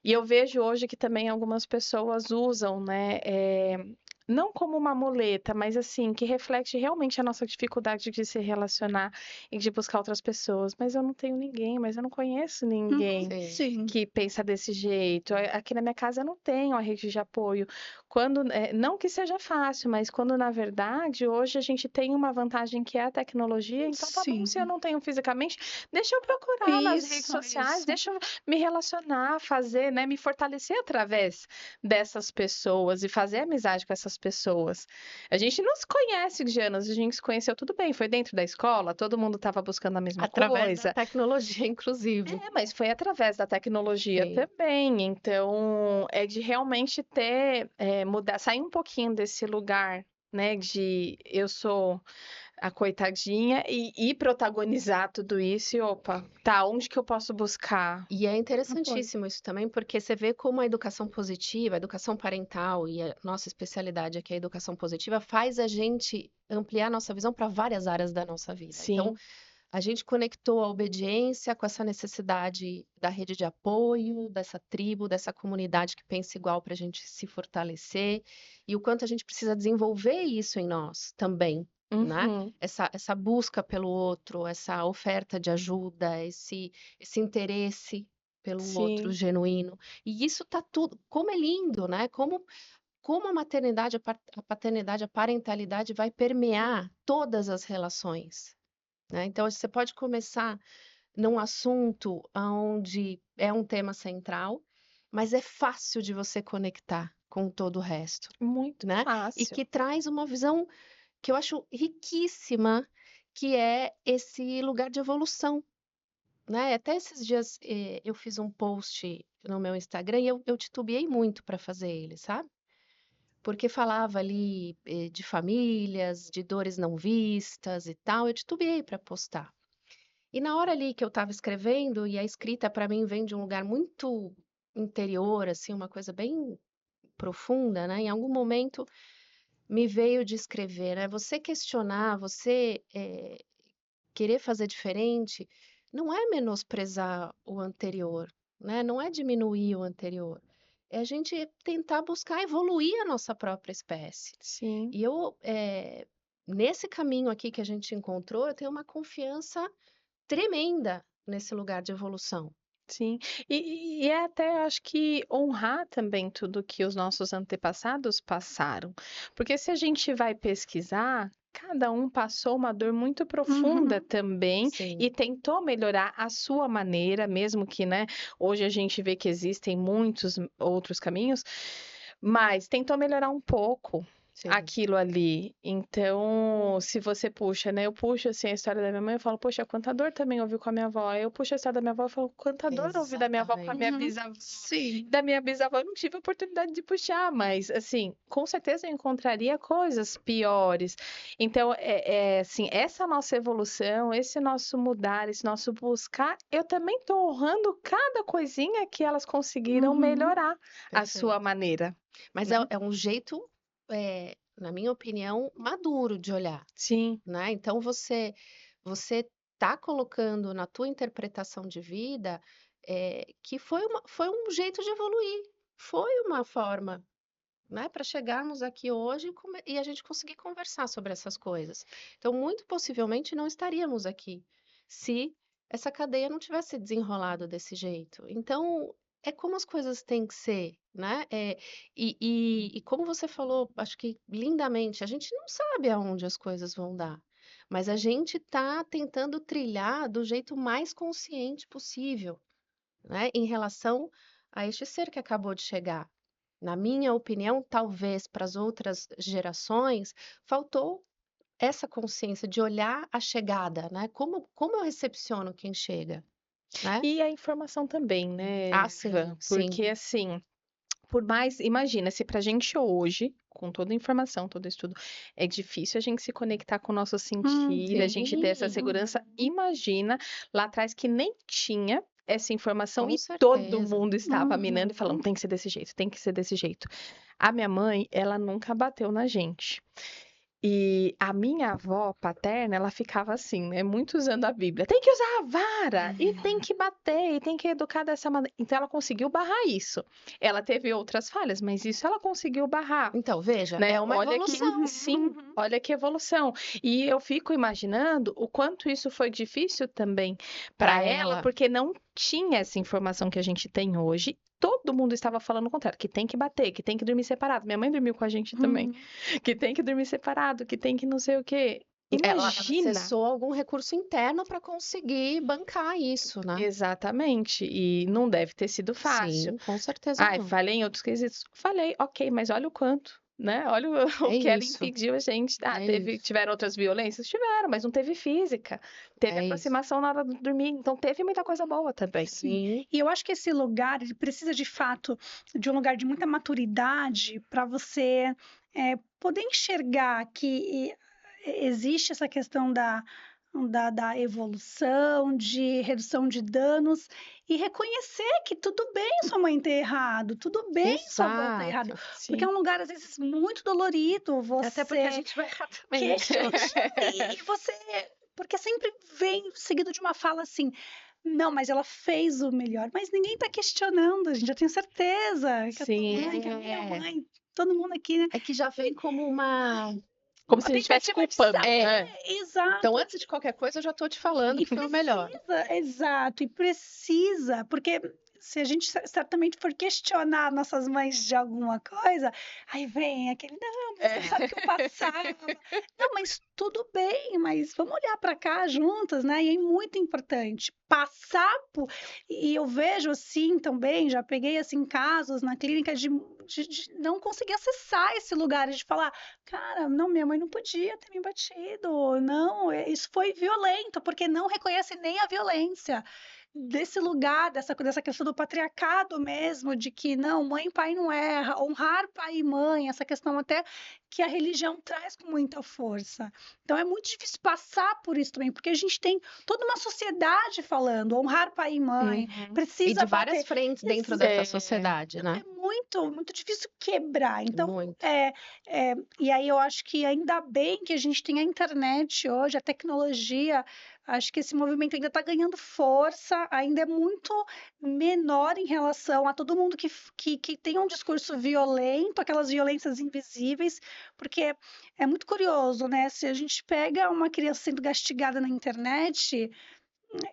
E eu vejo hoje que também algumas pessoas usam, né? Não como uma muleta, mas assim, que reflete realmente a nossa dificuldade de se relacionar e de buscar outras pessoas. Mas eu não tenho ninguém, mas eu não conheço ninguém Sim. Sim. que pensa desse jeito. Aqui na minha casa eu não tenho a rede de apoio. Quando, não que seja fácil, mas quando na verdade hoje a gente tem uma vantagem que é a tecnologia, então tá bom, se eu Sim. não tenho fisicamente, deixa eu procurar nas redes Isso, sociais, isso. deixa eu me relacionar, fazer, né, me fortalecer através dessas pessoas e fazer amizade com essas pessoas. A gente não se conhece de anos, a gente se conheceu tudo bem, foi dentro da escola, todo mundo estava buscando a mesma Através da coisa. tecnologia, inclusive. Mas foi através da tecnologia Sim. também. Então, é de realmente mudar, sair um pouquinho desse lugar, né, de eu sou a coitadinha e protagonizar tudo isso. E opa, tá, onde que eu posso buscar E é Apoio. interessantíssimo isso também, porque você vê como a educação positiva, a educação parental e a nossa especialidade aqui, a educação positiva, faz a gente ampliar nossa visão para várias áreas da nossa vida. Então, Sim, a gente conectou a obediência com essa necessidade da rede de apoio, dessa tribo, dessa comunidade que pensa igual para a gente se fortalecer, e o quanto a gente precisa desenvolver isso em nós também, né? uhum, Essa busca pelo outro, essa oferta de ajuda, esse interesse pelo outro sim, genuíno. E isso tá tudo, como é lindo, né? Como a maternidade, a paternidade, a parentalidade vai permear todas as relações, né? Então, você pode começar num assunto onde é um tema central, mas é fácil de você conectar com todo o resto, muito né? E fácil. que traz uma visão que eu acho riquíssima, que é esse lugar de evolução, né? Até esses dias eu fiz um post no meu Instagram e eu titubeei muito para fazer ele, sabe? Porque falava ali de famílias, de dores não vistas e tal, eu titubeei para postar. E na hora ali que eu estava escrevendo, e a escrita para mim vem de um lugar muito interior, assim, uma coisa bem profunda, né? Em algum momento me veio de escrever, né? Você questionar, você querer fazer diferente, não é menosprezar o anterior, né? Não é diminuir o anterior. É a gente tentar buscar evoluir a nossa própria espécie. Sim, E eu nesse caminho aqui que a gente encontrou, eu tenho uma confiança tremenda nesse lugar de evolução. Sim, e é até acho que honrar também tudo que os nossos antepassados passaram, porque se a gente vai pesquisar, cada um passou uma dor muito profunda Uhum. também Sim, e tentou melhorar a sua maneira, mesmo que, né, hoje a gente vê que existem muitos outros caminhos, mas tentou melhorar um pouco sim. aquilo ali. Então, se você puxa, né, eu puxo assim a história da minha mãe, eu falo, poxa, quanta dor também ouvi com a minha avó. Eu puxo a história da minha avó, eu falo, quanta dor eu ouvi da minha avó com a minha Exatamente. Uhum. bisavó. Sim. Da minha bisavó eu não tive a oportunidade de puxar, mas assim, com certeza eu encontraria coisas piores. Então, assim, essa nossa evolução, esse nosso mudar, esse nosso buscar, eu também estou honrando cada coisinha que elas conseguiram Uhum. melhorar a sua Perfeito. maneira, Mas né? é um jeito, na minha opinião, maduro de olhar, Sim. né? Então você tá colocando na tua interpretação de vida, que foi um jeito de evoluir, foi uma forma, né, para chegarmos aqui hoje e a gente conseguir conversar sobre essas coisas. Então, muito possivelmente não estaríamos aqui se essa cadeia não tivesse desenrolado desse jeito. Então, é como as coisas têm que ser, né? E como você falou, acho que lindamente, a gente não sabe aonde as coisas vão dar, mas a gente está tentando trilhar do jeito mais consciente possível, né, em relação a este ser que acabou de chegar. Na minha opinião, talvez para as outras gerações, faltou essa consciência de olhar a chegada, né? Como eu recepciono quem chega, né? E a informação também, Ah, né, sim, Van? sim, Porque assim, por mais, imagina, se pra gente hoje, com toda a informação, todo estudo, é difícil a gente se conectar com o nosso sentir, a gente ter essa sim, segurança, Uhum. imagina lá atrás que nem tinha essa informação com e todo certeza. mundo estava minando e falando, Uhum. tem que ser desse jeito, tem que ser desse jeito. A minha mãe, ela nunca bateu na gente. E a minha avó paterna, ela ficava assim, né, muito usando a Bíblia. Tem que usar a vara e tem que bater e tem que educar dessa maneira. Então ela conseguiu barrar isso. Ela teve outras falhas, mas isso ela conseguiu barrar, Então, veja, né? é uma Olha que evolução. sim, Uhum. olha que evolução. E eu fico imaginando o quanto isso foi difícil também Para para ela, ela, porque não tinha essa informação que a gente tem hoje. Todo mundo estava falando o contrário, que tem que bater, que tem que dormir separado. Minha mãe dormiu com a gente também. Uhum. Que tem que dormir separado, que tem que não sei o quê. ela Imagina! acessou algum recurso interno para conseguir bancar isso, né? Exatamente, e não deve ter sido fácil. Sim, com certeza Ai, não. falei em outros quesitos? Falei, ok, mas olha o quanto, né? Olha o, o É que ela isso, impediu a gente. Ah, é isso, tiveram outras violências? Tiveram, mas não teve física. Teve é isso. aproximação na hora de dormir, então teve muita coisa boa também. Sim. Sim, E eu acho que esse lugar, ele precisa de fato de um lugar de muita maturidade para você poder enxergar que existe essa questão da evolução, de redução de danos e reconhecer que tudo bem sua mãe ter errado, tudo bem sua avó ter errado, exato. porque é Sim. um lugar às vezes muito dolorido Até porque a você gente vai errar também. questionar e você, porque sempre vem seguido de uma fala assim, não, mas ela fez o melhor. Mas ninguém está questionando, gente. Eu tenho certeza que a tua Sim. mãe, que a minha É, mãe, todo mundo aqui, né? é que já vem como uma. Como se a gente estivesse Tentativa de culpando. É, exato. então antes de qualquer coisa eu já tô te falando E que foi o melhor. precisa, exato, e precisa, porque se a gente certamente for questionar nossas mães de alguma coisa, aí vem aquele, não, mas É. você sabe que eu passava. Não, mas tudo bem, mas vamos olhar para cá juntas, né? E é muito importante passar por. E eu vejo assim também, já peguei assim casos na clínica de não conseguir acessar esse lugar, de falar, cara, não, minha mãe não podia ter me batido, não, isso foi violento, porque não reconhece nem a violência desse lugar, dessa questão do patriarcado mesmo, de que não, mãe e pai não erra, honrar pai e mãe, essa questão até que a religião traz com muita força. Então é muito difícil passar por isso também, porque a gente tem toda uma sociedade falando, honrar pai e mãe, Uhum. E de precisa várias bater. frentes dentro dessa É. sociedade, né? É muito difícil quebrar. Então, Muito. e aí eu acho que ainda bem que a gente tem a internet hoje, a tecnologia. Acho que esse movimento ainda está ganhando força, ainda é muito menor em relação a todo mundo que tem um discurso violento, aquelas violências invisíveis, Porque é muito curioso, né? Se a gente pega uma criança sendo castigada na internet,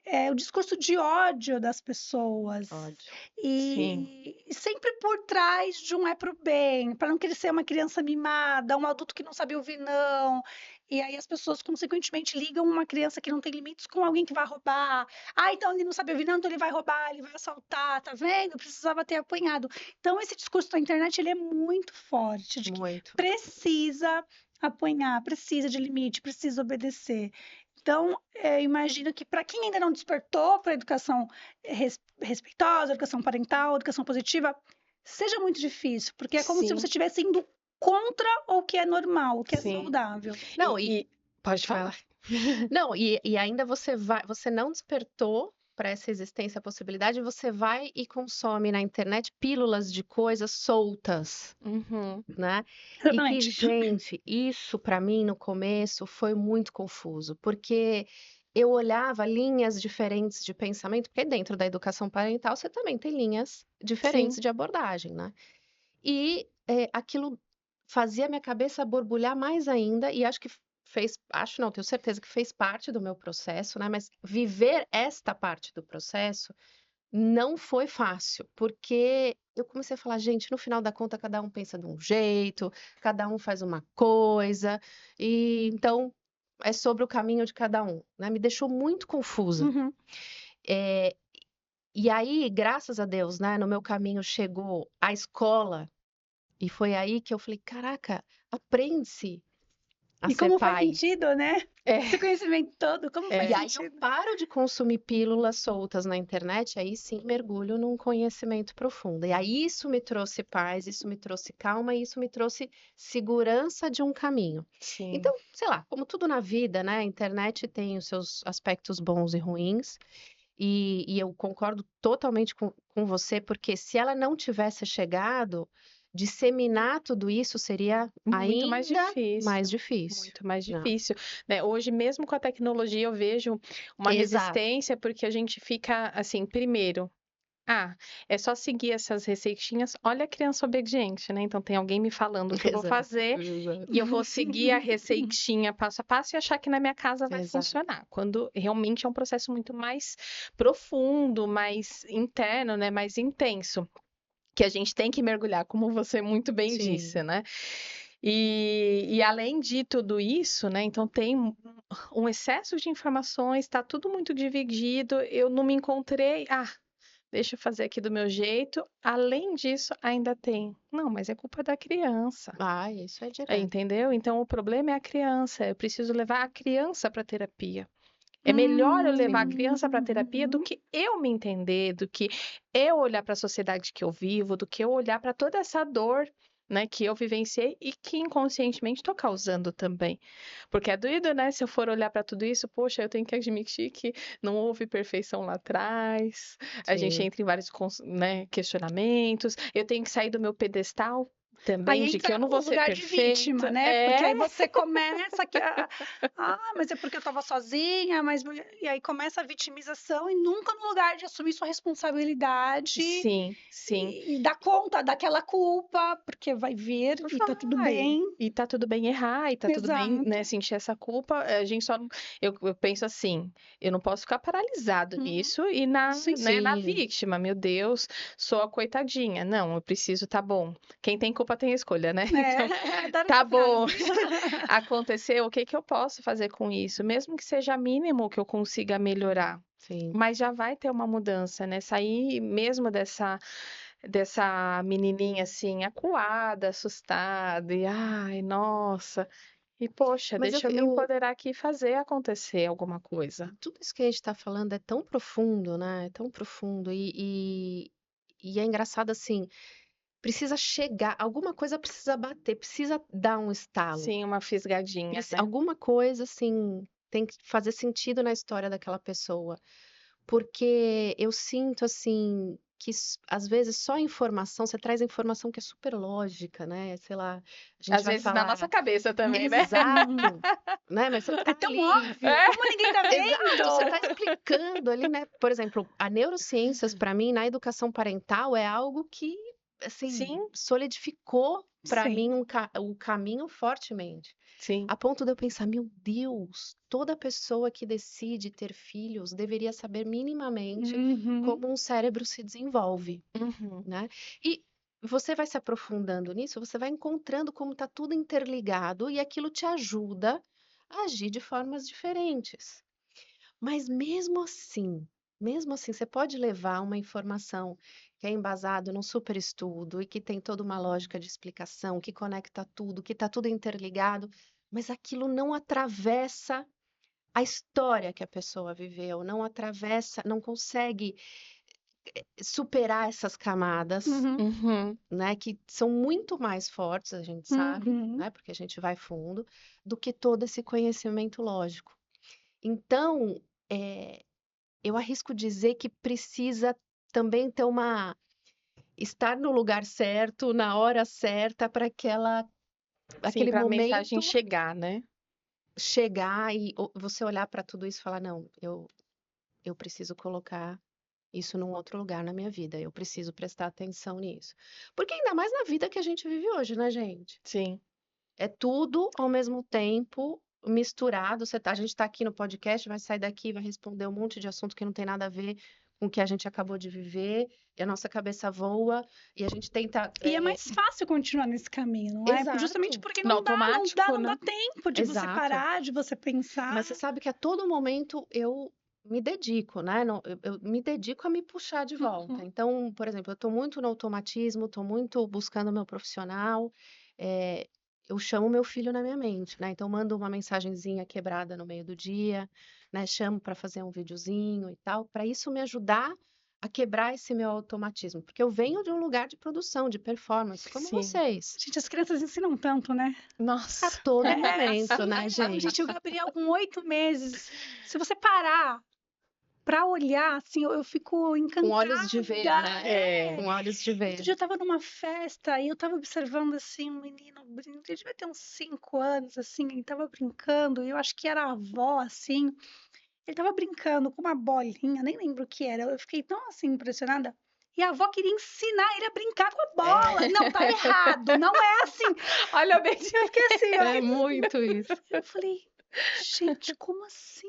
é o discurso de ódio das pessoas. Ódio. Sim. E sempre por trás de um é pro bem, para não querer ser uma criança mimada, um adulto que não sabe ouvir não. E aí as pessoas, consequentemente, ligam uma criança que não tem limites com alguém que vai roubar. Ah, então ele não sabe ouvir não, então ele vai roubar, ele vai assaltar, tá vendo? Precisava ter apanhado. Então esse discurso da internet, ele é muito forte, de que Muito. precisa apanhar, precisa de limite, precisa obedecer. Então, imagino que para quem ainda não despertou para a educação respeitosa, educação parental, educação positiva, seja muito difícil, porque é como se você Sim. estivesse indo contra o que é normal, o que é Sim. saudável. Não, Pode falar. Não, e ainda você não despertou para essa existência, a possibilidade, você vai e consome na internet pílulas de coisas soltas, Uhum. né? E que, Exatamente. gente, isso para mim no começo foi muito confuso, porque eu olhava linhas diferentes de pensamento, porque dentro da educação parental você também tem linhas diferentes Sim. de abordagem, né? E aquilo fazia minha cabeça borbulhar mais ainda, e acho que acho não, tenho certeza que fez parte do meu processo, né? Mas viver esta parte do processo não foi fácil, porque eu comecei a falar, gente, no final da conta, cada um pensa de um jeito, cada um faz uma coisa, e então é sobre o caminho de cada um, né? Me deixou muito confusa. Uhum. É, e aí, graças a Deus, né, no meu caminho chegou a escola, e foi aí que eu falei, caraca, aprende-se a E ser como faz pai. sentido, né? Esse conhecimento todo, como faz E aí eu sentido? paro de consumir pílulas soltas na internet, aí sim mergulho num conhecimento profundo. E aí isso me trouxe paz, isso me trouxe calma, e isso me trouxe segurança de um caminho. Sim. Então, sei lá, como tudo na vida, né? A internet tem os seus aspectos bons e ruins. E eu concordo totalmente com você, porque se ela não tivesse chegado, disseminar tudo isso seria Muito mais ainda difícil. mais difícil. Muito mais Não. difícil, né? Hoje, mesmo com a tecnologia, eu vejo uma Exato. resistência, porque a gente fica assim, primeiro, é só seguir essas receitinhas. Olha a criança obediente, né? Então tem alguém me falando o que eu vou Exato, fazer exato. e eu vou seguir a receitinha passo a passo e achar que na minha casa vai Exato. funcionar, quando realmente é um processo muito mais profundo, mais interno, né? Mais intenso, que a gente tem que mergulhar, como você muito bem Sim. disse, né? E além de tudo isso, né? Então tem um excesso de informações, está tudo muito dividido. Eu não me encontrei. Deixa eu fazer aqui do meu jeito. Além disso, ainda tem. Não, mas é culpa da criança. Isso é direto. Entendeu? Então o problema é a criança. Eu preciso levar a criança para terapia. É melhor eu levar a criança para terapia do que eu me entender, do que eu olhar para a sociedade que eu vivo, do que eu olhar para toda essa dor, né, que eu vivenciei e que inconscientemente estou causando também. Porque é doido, né? Se eu for olhar para tudo isso, poxa, eu tenho que admitir que não houve perfeição lá atrás. A gente Sim. entra em vários, né, questionamentos. Eu tenho que sair do meu pedestal também, Aí de que entra eu não o vou ser lugar de vítima, perfeita. né? Porque aí você começa que mas é porque eu estava sozinha, e aí começa a vitimização e nunca no lugar de assumir sua responsabilidade Sim, sim. e dar conta daquela culpa, porque vai vir e tá tudo bem. E tá tudo bem errar, e tá tudo bem, Exato. né, sentir essa culpa. A gente só eu penso assim, eu não posso ficar paralisado Uhum. nisso e na, Sim, né, na sim. vítima. Meu Deus, sou a coitadinha. Não, eu preciso, tá bom. Quem tem culpa tem escolha, né? Então, Adoro tá essa bom. frase. Aconteceu, o que que eu posso fazer com isso? Mesmo que seja mínimo que eu consiga melhorar. Sim. Mas já vai ter uma mudança, né? Sair mesmo dessa menininha assim, acuada, assustada, e ai, nossa. E poxa, Mas deixa eu me eu empoderar aqui e fazer acontecer alguma coisa. tudo isso que a gente está falando é tão profundo, né? É tão profundo. E é engraçado assim, precisa chegar, alguma coisa precisa bater, precisa dar um estalo. Sim, uma fisgadinha, né? Alguma coisa assim tem que fazer sentido na história daquela pessoa. Porque eu sinto assim que às vezes só informação, você traz informação que é super lógica, né? Sei lá, a gente Às vai vezes na nossa falar. cabeça também, né? Exato, né? Mas você tá É tão ali. óbvio, como ninguém tá Exato, você vendo? está explicando ali, né? Por exemplo, a neurociências, para mim, na educação parental, é algo que assim, Sim, solidificou para Sim. mim o caminho fortemente. sim. A ponto de eu pensar, meu Deus, toda pessoa que decide ter filhos deveria saber minimamente Uhum. como um cérebro se desenvolve, Uhum. né? E você vai se aprofundando nisso, você vai encontrando como está tudo interligado e aquilo te ajuda a agir de formas diferentes. Mas mesmo assim, você pode levar uma informação que é embasada num super estudo e que tem toda uma lógica de explicação, que conecta tudo, que está tudo interligado, mas aquilo não atravessa a história que a pessoa viveu, não atravessa, não consegue superar essas camadas, Uhum. Uhum. né, que são muito mais fortes, a gente sabe, Uhum. né, porque a gente vai fundo, do que todo esse conhecimento lógico. Então, eu arrisco dizer que precisa também ter estar no lugar certo, na hora certa, para Sim, aquele para a mensagem momento chegar, né? chegar e você olhar para tudo isso e falar, não, eu preciso colocar isso num outro lugar na minha vida, eu preciso prestar atenção nisso. Porque ainda mais na vida que a gente vive hoje, né, gente? Sim. É tudo ao mesmo tempo misturado. A gente está aqui no podcast, vai sair daqui, vai responder um monte de assunto que não tem nada a ver com o que a gente acabou de viver, e a nossa cabeça voa, e a gente tenta. E é mais fácil continuar nesse caminho, não é? Justamente Exato, porque No automático, não dá né? tempo de você exato. parar, de você pensar. Mas você sabe que a todo momento eu me dedico, né? Eu me dedico a me puxar de volta. Uhum. Então, por exemplo, eu estou muito no automatismo, estou muito buscando o meu profissional. eh, eu chamo meu filho na minha mente, né? Então, mando uma mensagenzinha quebrada no meio do dia, né? Chamo para fazer um videozinho e tal, para isso me ajudar a quebrar esse meu automatismo, porque eu venho de um lugar de produção, de performance, como Sim. vocês, Gente, as crianças ensinam tanto, né? a Nossa. todo É momento, assim, né, gente, o gente? Gabriel com 8 meses, se você parar pra olhar, assim, eu fico Com olhos de ver, encantada. né? É. Com olhos de Outro ver. dia eu tava numa festa e eu tava observando, assim, um menino, ele devia ter uns 5 anos, assim, ele tava brincando, e eu acho que era a avó, assim, ele tava brincando com uma bolinha, nem lembro o que era, eu fiquei tão, assim, impressionada. E a avó queria ensinar ele a brincar com a bola. Não, tá errado, não é assim. Olha bem. Eu fiquei assim, ó. É muito isso. Eu falei, gente, como assim?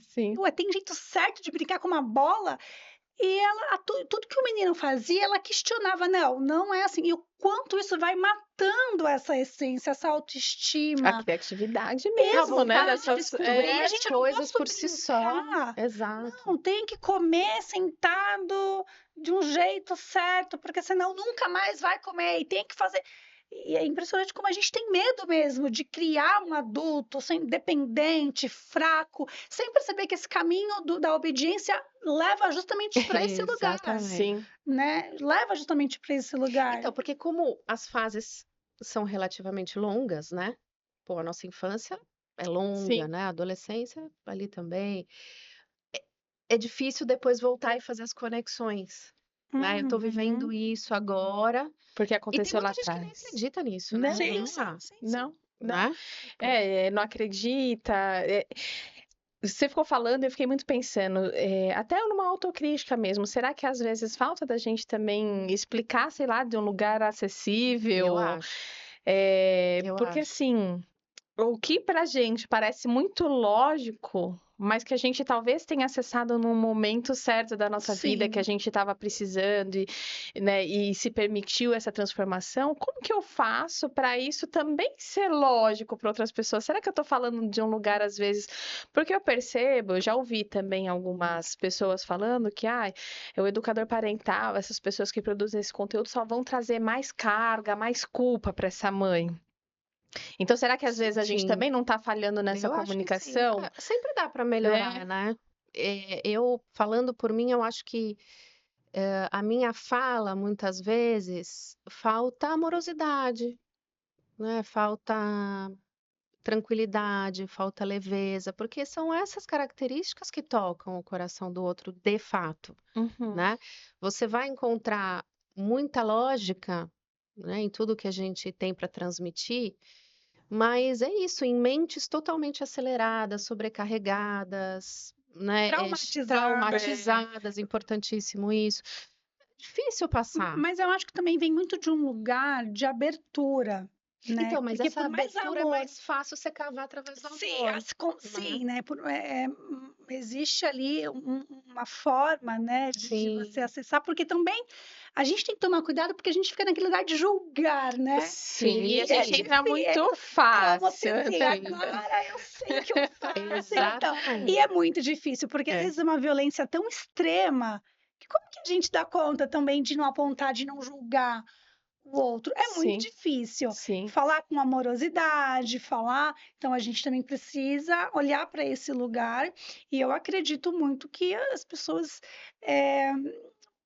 Sim. Ué, tem jeito certo de brincar com uma bola? E ela, tudo que o menino fazia, ela questionava, não, não é assim. E o quanto isso vai matando essa essência, essa A autoestima. criatividade A mesmo, né? Vontade de vontade de Dessas. descobrir. descobrir A as gente, eu não coisas posso por si só. brincar. Exato. Não, tem que comer sentado de um jeito certo, porque senão nunca mais vai comer. E tem que fazer. E é impressionante como a gente tem medo mesmo de criar um adulto sem dependente, fraco, sem perceber que esse caminho da obediência leva justamente para esse lugar, Exatamente. Sim. né? Leva justamente para esse lugar. Então, porque como as fases são relativamente longas, né? Pô, a nossa infância é longa, Sim. né? A adolescência ali também. É difícil depois voltar e fazer as conexões, né? Eu tô vivendo Uhum. isso agora. Porque E tem aconteceu lá muita gente que nem atrás. acredita nisso, né, Não, Sim, Bruna? sim, sim, sim. não, não. Né? Não acredita. Você ficou falando, eu fiquei muito pensando, até numa autocrítica mesmo. Será que às vezes falta da gente também explicar, sei lá, de um lugar Eu acessível? acho, eu Porque acho. assim, o que pra gente parece muito lógico, mas que a gente talvez tenha acessado num momento certo da nossa vida que a Sim. gente estava precisando, né, e se permitiu essa transformação, como que eu faço para isso também ser lógico para outras pessoas? Será que eu estou falando de um lugar às vezes? Porque eu percebo, eu já ouvi também algumas pessoas falando que é o educador parental, essas pessoas que produzem esse conteúdo só vão trazer mais carga, mais culpa para essa mãe. Então, será que às vezes a gente Sim, também não está falhando nessa eu acho que sim. comunicação? Sempre dá para Né? melhorar, né? Eu, falando por mim, eu acho que a minha fala, muitas vezes, falta amorosidade, né? Falta tranquilidade, falta leveza, porque são essas características que tocam o coração do outro de fato, Uhum. né? Você vai encontrar muita lógica, né, em tudo que a gente tem para transmitir, mas é isso, em mentes totalmente aceleradas, sobrecarregadas, né, Traumatizar. É. traumatizadas, importantíssimo isso. difícil passar. Mas eu acho que também vem muito de um lugar de abertura, né? Então, mas Porque essa por mais abertura é amor, mais fácil você cavar através do sim, amor, né? sim, né? Existe ali uma forma, né, de você Sim, acessar, porque também a gente tem que tomar cuidado porque a gente fica naquele lugar de julgar, né? Sim, e a E é gente entra muito como se fácil, assim, né? agora eu sei que eu faço, então. E exatamente. é muito difícil, porque às É. vezes é uma violência tão extrema que como que a gente dá conta também de não apontar, de não julgar o outro? É muito Sim, difícil. sim, Falar com amorosidade, falar. Então a gente também precisa olhar para esse lugar, e eu acredito muito que as pessoas eh,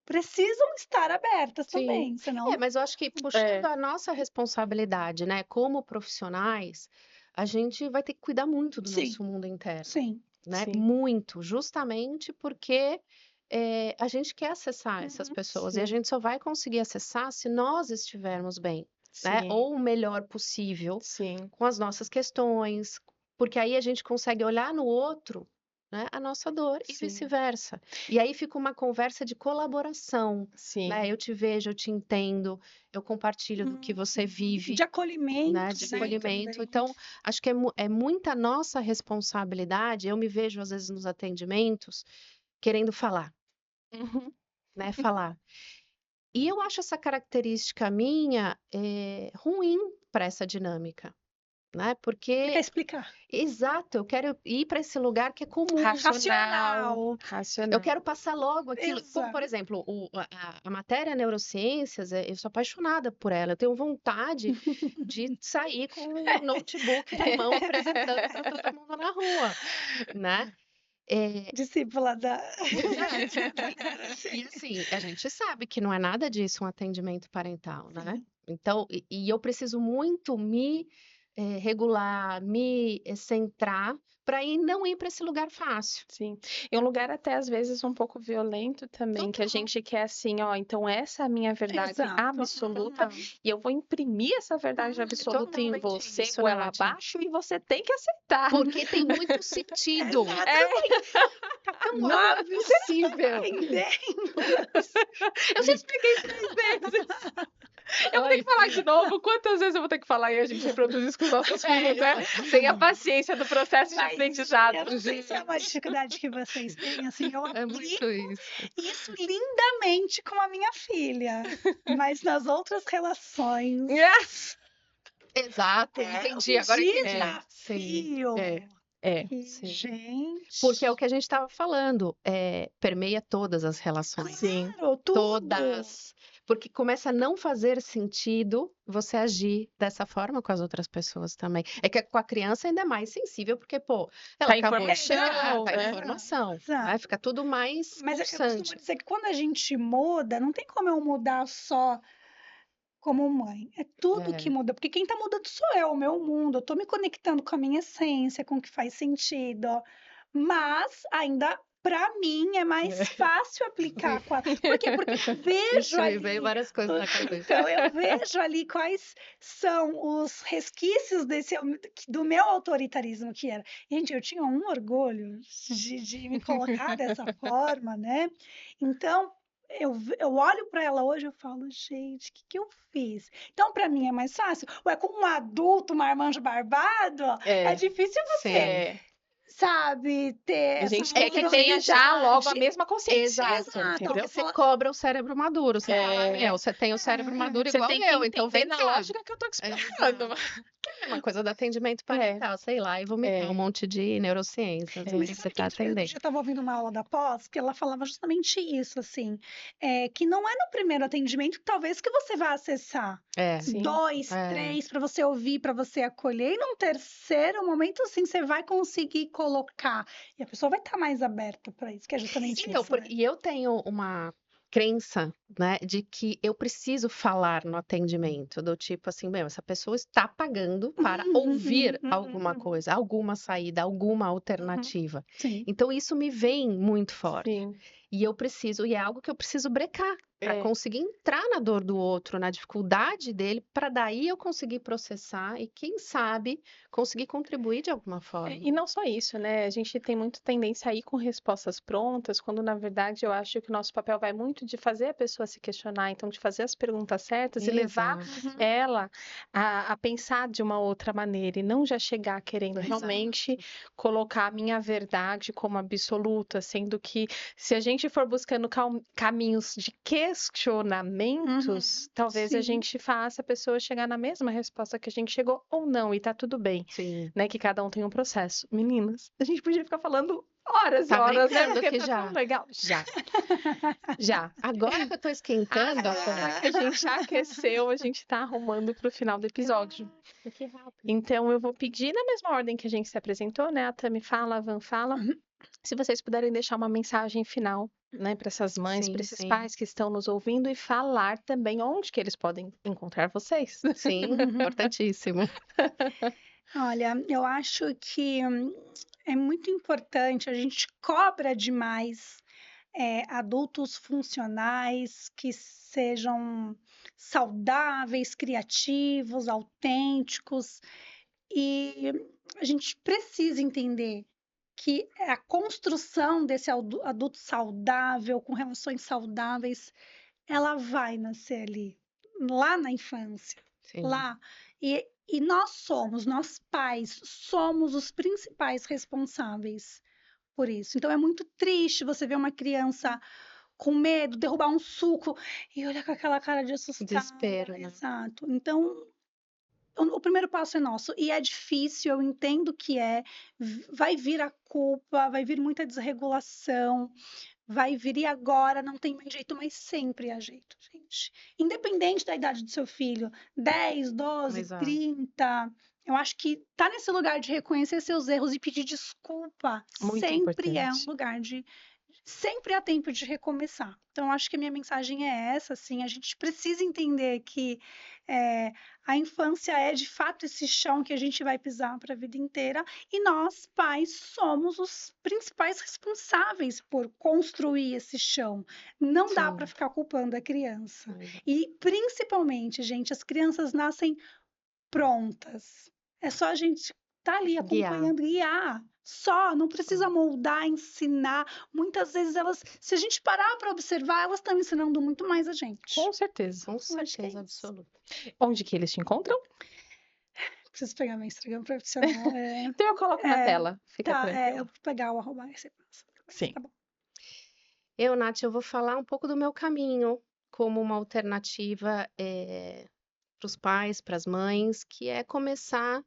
precisam estar abertas Sim. também, senão. Mas eu acho que puxando é, a nossa responsabilidade, né, como profissionais, a gente vai ter que cuidar muito do Sim, nosso mundo interno, sim. né? sim, Muito, justamente porque a gente quer acessar essas Uhum. pessoas e a sim, gente só vai conseguir acessar se nós estivermos bem, né? sim, Ou o melhor possível sim, com as nossas questões, porque aí a gente consegue olhar no outro, né, a nossa dor e sim, vice-versa. E aí fica uma conversa de colaboração, sim, né? Eu te vejo, eu te entendo, eu compartilho do que você De vive, né, acolhimento, de né, acolhimento. também. Então, acho que é muita nossa responsabilidade. Eu me vejo, às vezes, nos atendimentos, querendo falar, uhum, né? Falar. E eu acho essa característica minha ruim para essa dinâmica, né? Você quer Porque, explicar? exato, eu quero ir para esse lugar que é comum. racional, Racional. Eu racional, quero passar logo aquilo. Como, por Exato. exemplo, a matéria neurociências, eu sou apaixonada por ela. Eu tenho vontade de sair com um notebook na mão apresentando para todo mundo na rua, né? Discípula da. Exato. E assim, a gente sabe que não é nada disso um atendimento parental, né? Sim. Então, e eu preciso muito me regular, me centrar para não ir para esse lugar fácil. sim. E um lugar até às vezes um pouco violento também, que a Total. gente quer assim, ó, então essa é a minha verdade Exato. absoluta e eu vou imprimir essa verdade É absoluta em totalmente você, isso, goela Nath. abaixo, e você tem que aceitar. Porque tem muito sentido. Exatamente. Tá tão Não, óbvio, você não possível. tá entendendo. Eu já expliquei isso 3 vezes. Eu vou ter que Ai, falar de novo. Quantas vezes eu vou ter que falar e a gente reproduz isso com os nossos filhos, né? Sem a paciência do processo de Mas aprendizado. eu não sei se é uma dificuldade que vocês têm, assim, eu é muito aplico isso. isso lindamente com a minha filha, mas nas outras relações Exato, é entendi. um Agora entendi. Sim, desafio. Que, sim. Porque é o gente, que a gente estava falando, permeia todas as relações. Sim, claro, tudo. Todas. Porque começa a não fazer sentido você agir dessa forma com as outras pessoas também. É que com a criança ainda é mais sensível, porque, pô, ela tá acabou de chegar, informação, tá né? informação, né? Exato. Fica tudo mais Mas eu costumo pulsante. dizer que quando a gente muda, não tem como eu mudar só como mãe. É tudo que É, muda, porque quem tá mudando sou eu, o meu mundo. Eu tô me conectando com a minha essência, com o que faz sentido. Mas ainda, para mim, é mais fácil aplicar. Por quê? Porque eu vejo Ixi, me veio ali. várias coisas na cabeça. Então, eu vejo ali quais são os resquícios do meu autoritarismo que era. Gente, eu tinha um orgulho de me colocar dessa forma, né? Então, eu olho para ela hoje e falo, gente, o que, que eu fiz? Então, para mim é mais fácil. Ué, com um adulto, marmanjo barbado, é É, difícil você, Sim. é. sabe, ter A essa gente quer que tenha já logo a amorosidade. mesma consciência, Exato, Exato, porque entendeu? você cobra o cérebro maduro, você fala, É, meu, você tem o cérebro maduro você igual tem que eu, então entender vem na cá. lógica que eu tô te explicando. Exato. É uma coisa do atendimento É, parental, sei lá, e vomitar um é, monte de neurociências é. no Mas que você você sabe que está outro atendendo. dia eu estava ouvindo uma aula da pós que ela falava justamente isso, assim, que não é no primeiro atendimento, talvez que você vá acessar É, Sim, dois, é. três, para você ouvir, para você acolher, e num terceiro momento, assim, você vai conseguir colocar, e a pessoa vai estar mais aberta para isso, que é justamente Então, isso, né? e eu tenho uma crença, né, de que eu preciso falar no atendimento, do tipo assim, meu, essa pessoa está pagando para ouvir alguma Uhum. coisa, alguma saída, alguma Uhum. alternativa. Sim. Então, isso me vem muito forte. sim, E é algo que eu preciso brecar para É. conseguir entrar na dor do outro, na dificuldade dele, para daí eu conseguir processar e, quem sabe, conseguir contribuir de alguma forma. E não só isso, né? A gente tem muito tendência a ir com respostas prontas, quando na verdade eu acho que o nosso papel vai muito de fazer a pessoa se questionar, então de fazer as perguntas certas e levar Exato, ela a pensar de uma outra maneira e não já chegar querendo realmente exato. colocar a minha verdade como absoluta, sendo que se a gente for buscando caminhos de questionamentos, talvez a Sim. gente faça a pessoa chegar na mesma resposta que a gente chegou ou não, e tá tudo bem, Sim. né? Que cada um tem um processo. Meninas, a gente podia ficar falando horas e Tá horas, né? brincando Porque que tá já? tão legal. Já, já. Agora que eu tô esquentando, Agora que a gente aqueceu, a gente tá arrumando pro final do episódio. Caraca, que rápido. Então, eu vou pedir na mesma ordem que a gente se apresentou, né? A Tami fala, a Van fala. Se vocês puderem deixar uma mensagem final, né, para essas mães, para Sim, esses sim. pais que estão nos ouvindo e falar também onde que eles podem encontrar vocês. Sim, importantíssimo. Olha, eu acho que é muito importante, a gente cobra demais adultos funcionais que sejam saudáveis, criativos, autênticos, e a gente precisa entender que a construção desse adulto saudável, com relações saudáveis, ela vai nascer ali, lá na infância, Sim. lá. E nós pais, somos os principais responsáveis por isso. Então é muito triste você ver uma criança com medo, derrubar um suco e olhar com aquela cara de assustada. Desespero, né? Exato. Então, o primeiro passo é nosso. E é difícil, eu entendo que vai vir a culpa, vai vir muita desregulação, vai vir e agora não tem mais jeito, mas sempre há jeito, gente. Independente da idade do seu filho, 10, 12, Exato. 30, eu acho que tá nesse lugar de reconhecer seus erros e pedir desculpa Muito sempre é um importante. lugar de. Sempre há tempo de recomeçar. Então, eu acho que a minha mensagem é essa, assim, a gente precisa entender que a infância é de fato esse chão que a gente vai pisar para a vida inteira, e nós, pais, somos os principais responsáveis por construir esse chão. Não dá Sim. para ficar culpando a criança. Exato. E principalmente, gente, as crianças nascem prontas. É só a gente estar ali Guiar. acompanhando, guiar. Só, não precisa moldar, ensinar. Muitas vezes se a gente parar para observar, elas estão ensinando muito mais a gente. Com certeza. Com acho que é certeza isso. absoluta. Onde que eles te encontram? Preciso pegar meu Instagram profissional. Então eu coloco na tela. Fica Tá, tranquila. eu vou pegar o arroba aí você passa. Sim. Tá bom. Eu, Nath, eu vou falar um pouco do meu caminho como uma alternativa para os pais, para as mães, que é começar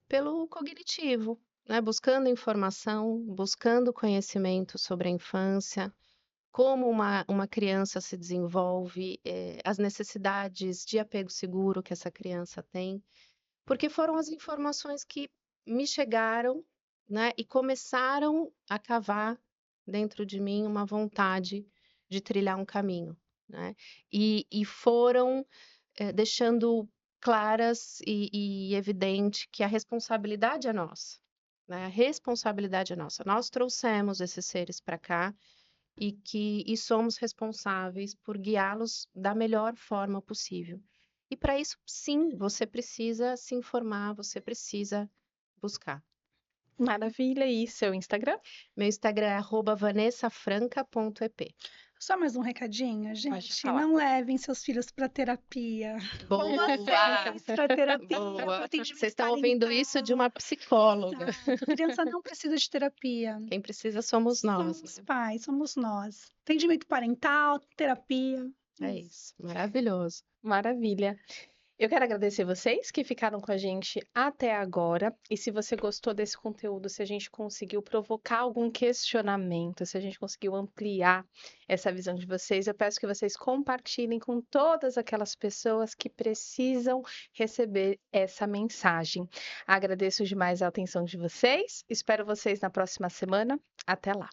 pelo cognitivo, né? Buscando informação, buscando conhecimento sobre a infância, como uma criança se desenvolve, as necessidades de apego seguro que essa criança tem, porque foram as informações que me chegaram, né, e começaram a cavar dentro de mim uma vontade de trilhar um caminho, né? E foram deixando claras e evidente que a responsabilidade é nossa, né? A responsabilidade é nossa. Nós trouxemos esses seres para cá e somos responsáveis por guiá-los da melhor forma possível. E para isso, sim, você precisa se informar, você precisa buscar. Maravilha. E seu Instagram? Meu Instagram é @vanessafranca.ep. Só mais um recadinho, Pode gente. falar. Não levem seus filhos para terapia. Boa! Para terapia, Boa! para atendimento Vocês estão ouvindo isso de uma psicóloga. A criança não precisa de terapia. Quem precisa somos nós, Somos né? pais, somos nós. Atendimento parental, terapia. É isso. Maravilhoso. Maravilha. Eu quero agradecer vocês que ficaram com a gente até agora. E se você gostou desse conteúdo, se a gente conseguiu provocar algum questionamento, se a gente conseguiu ampliar essa visão de vocês, eu peço que vocês compartilhem com todas aquelas pessoas que precisam receber essa mensagem. Agradeço demais a atenção de vocês. Espero vocês na próxima semana. Até lá.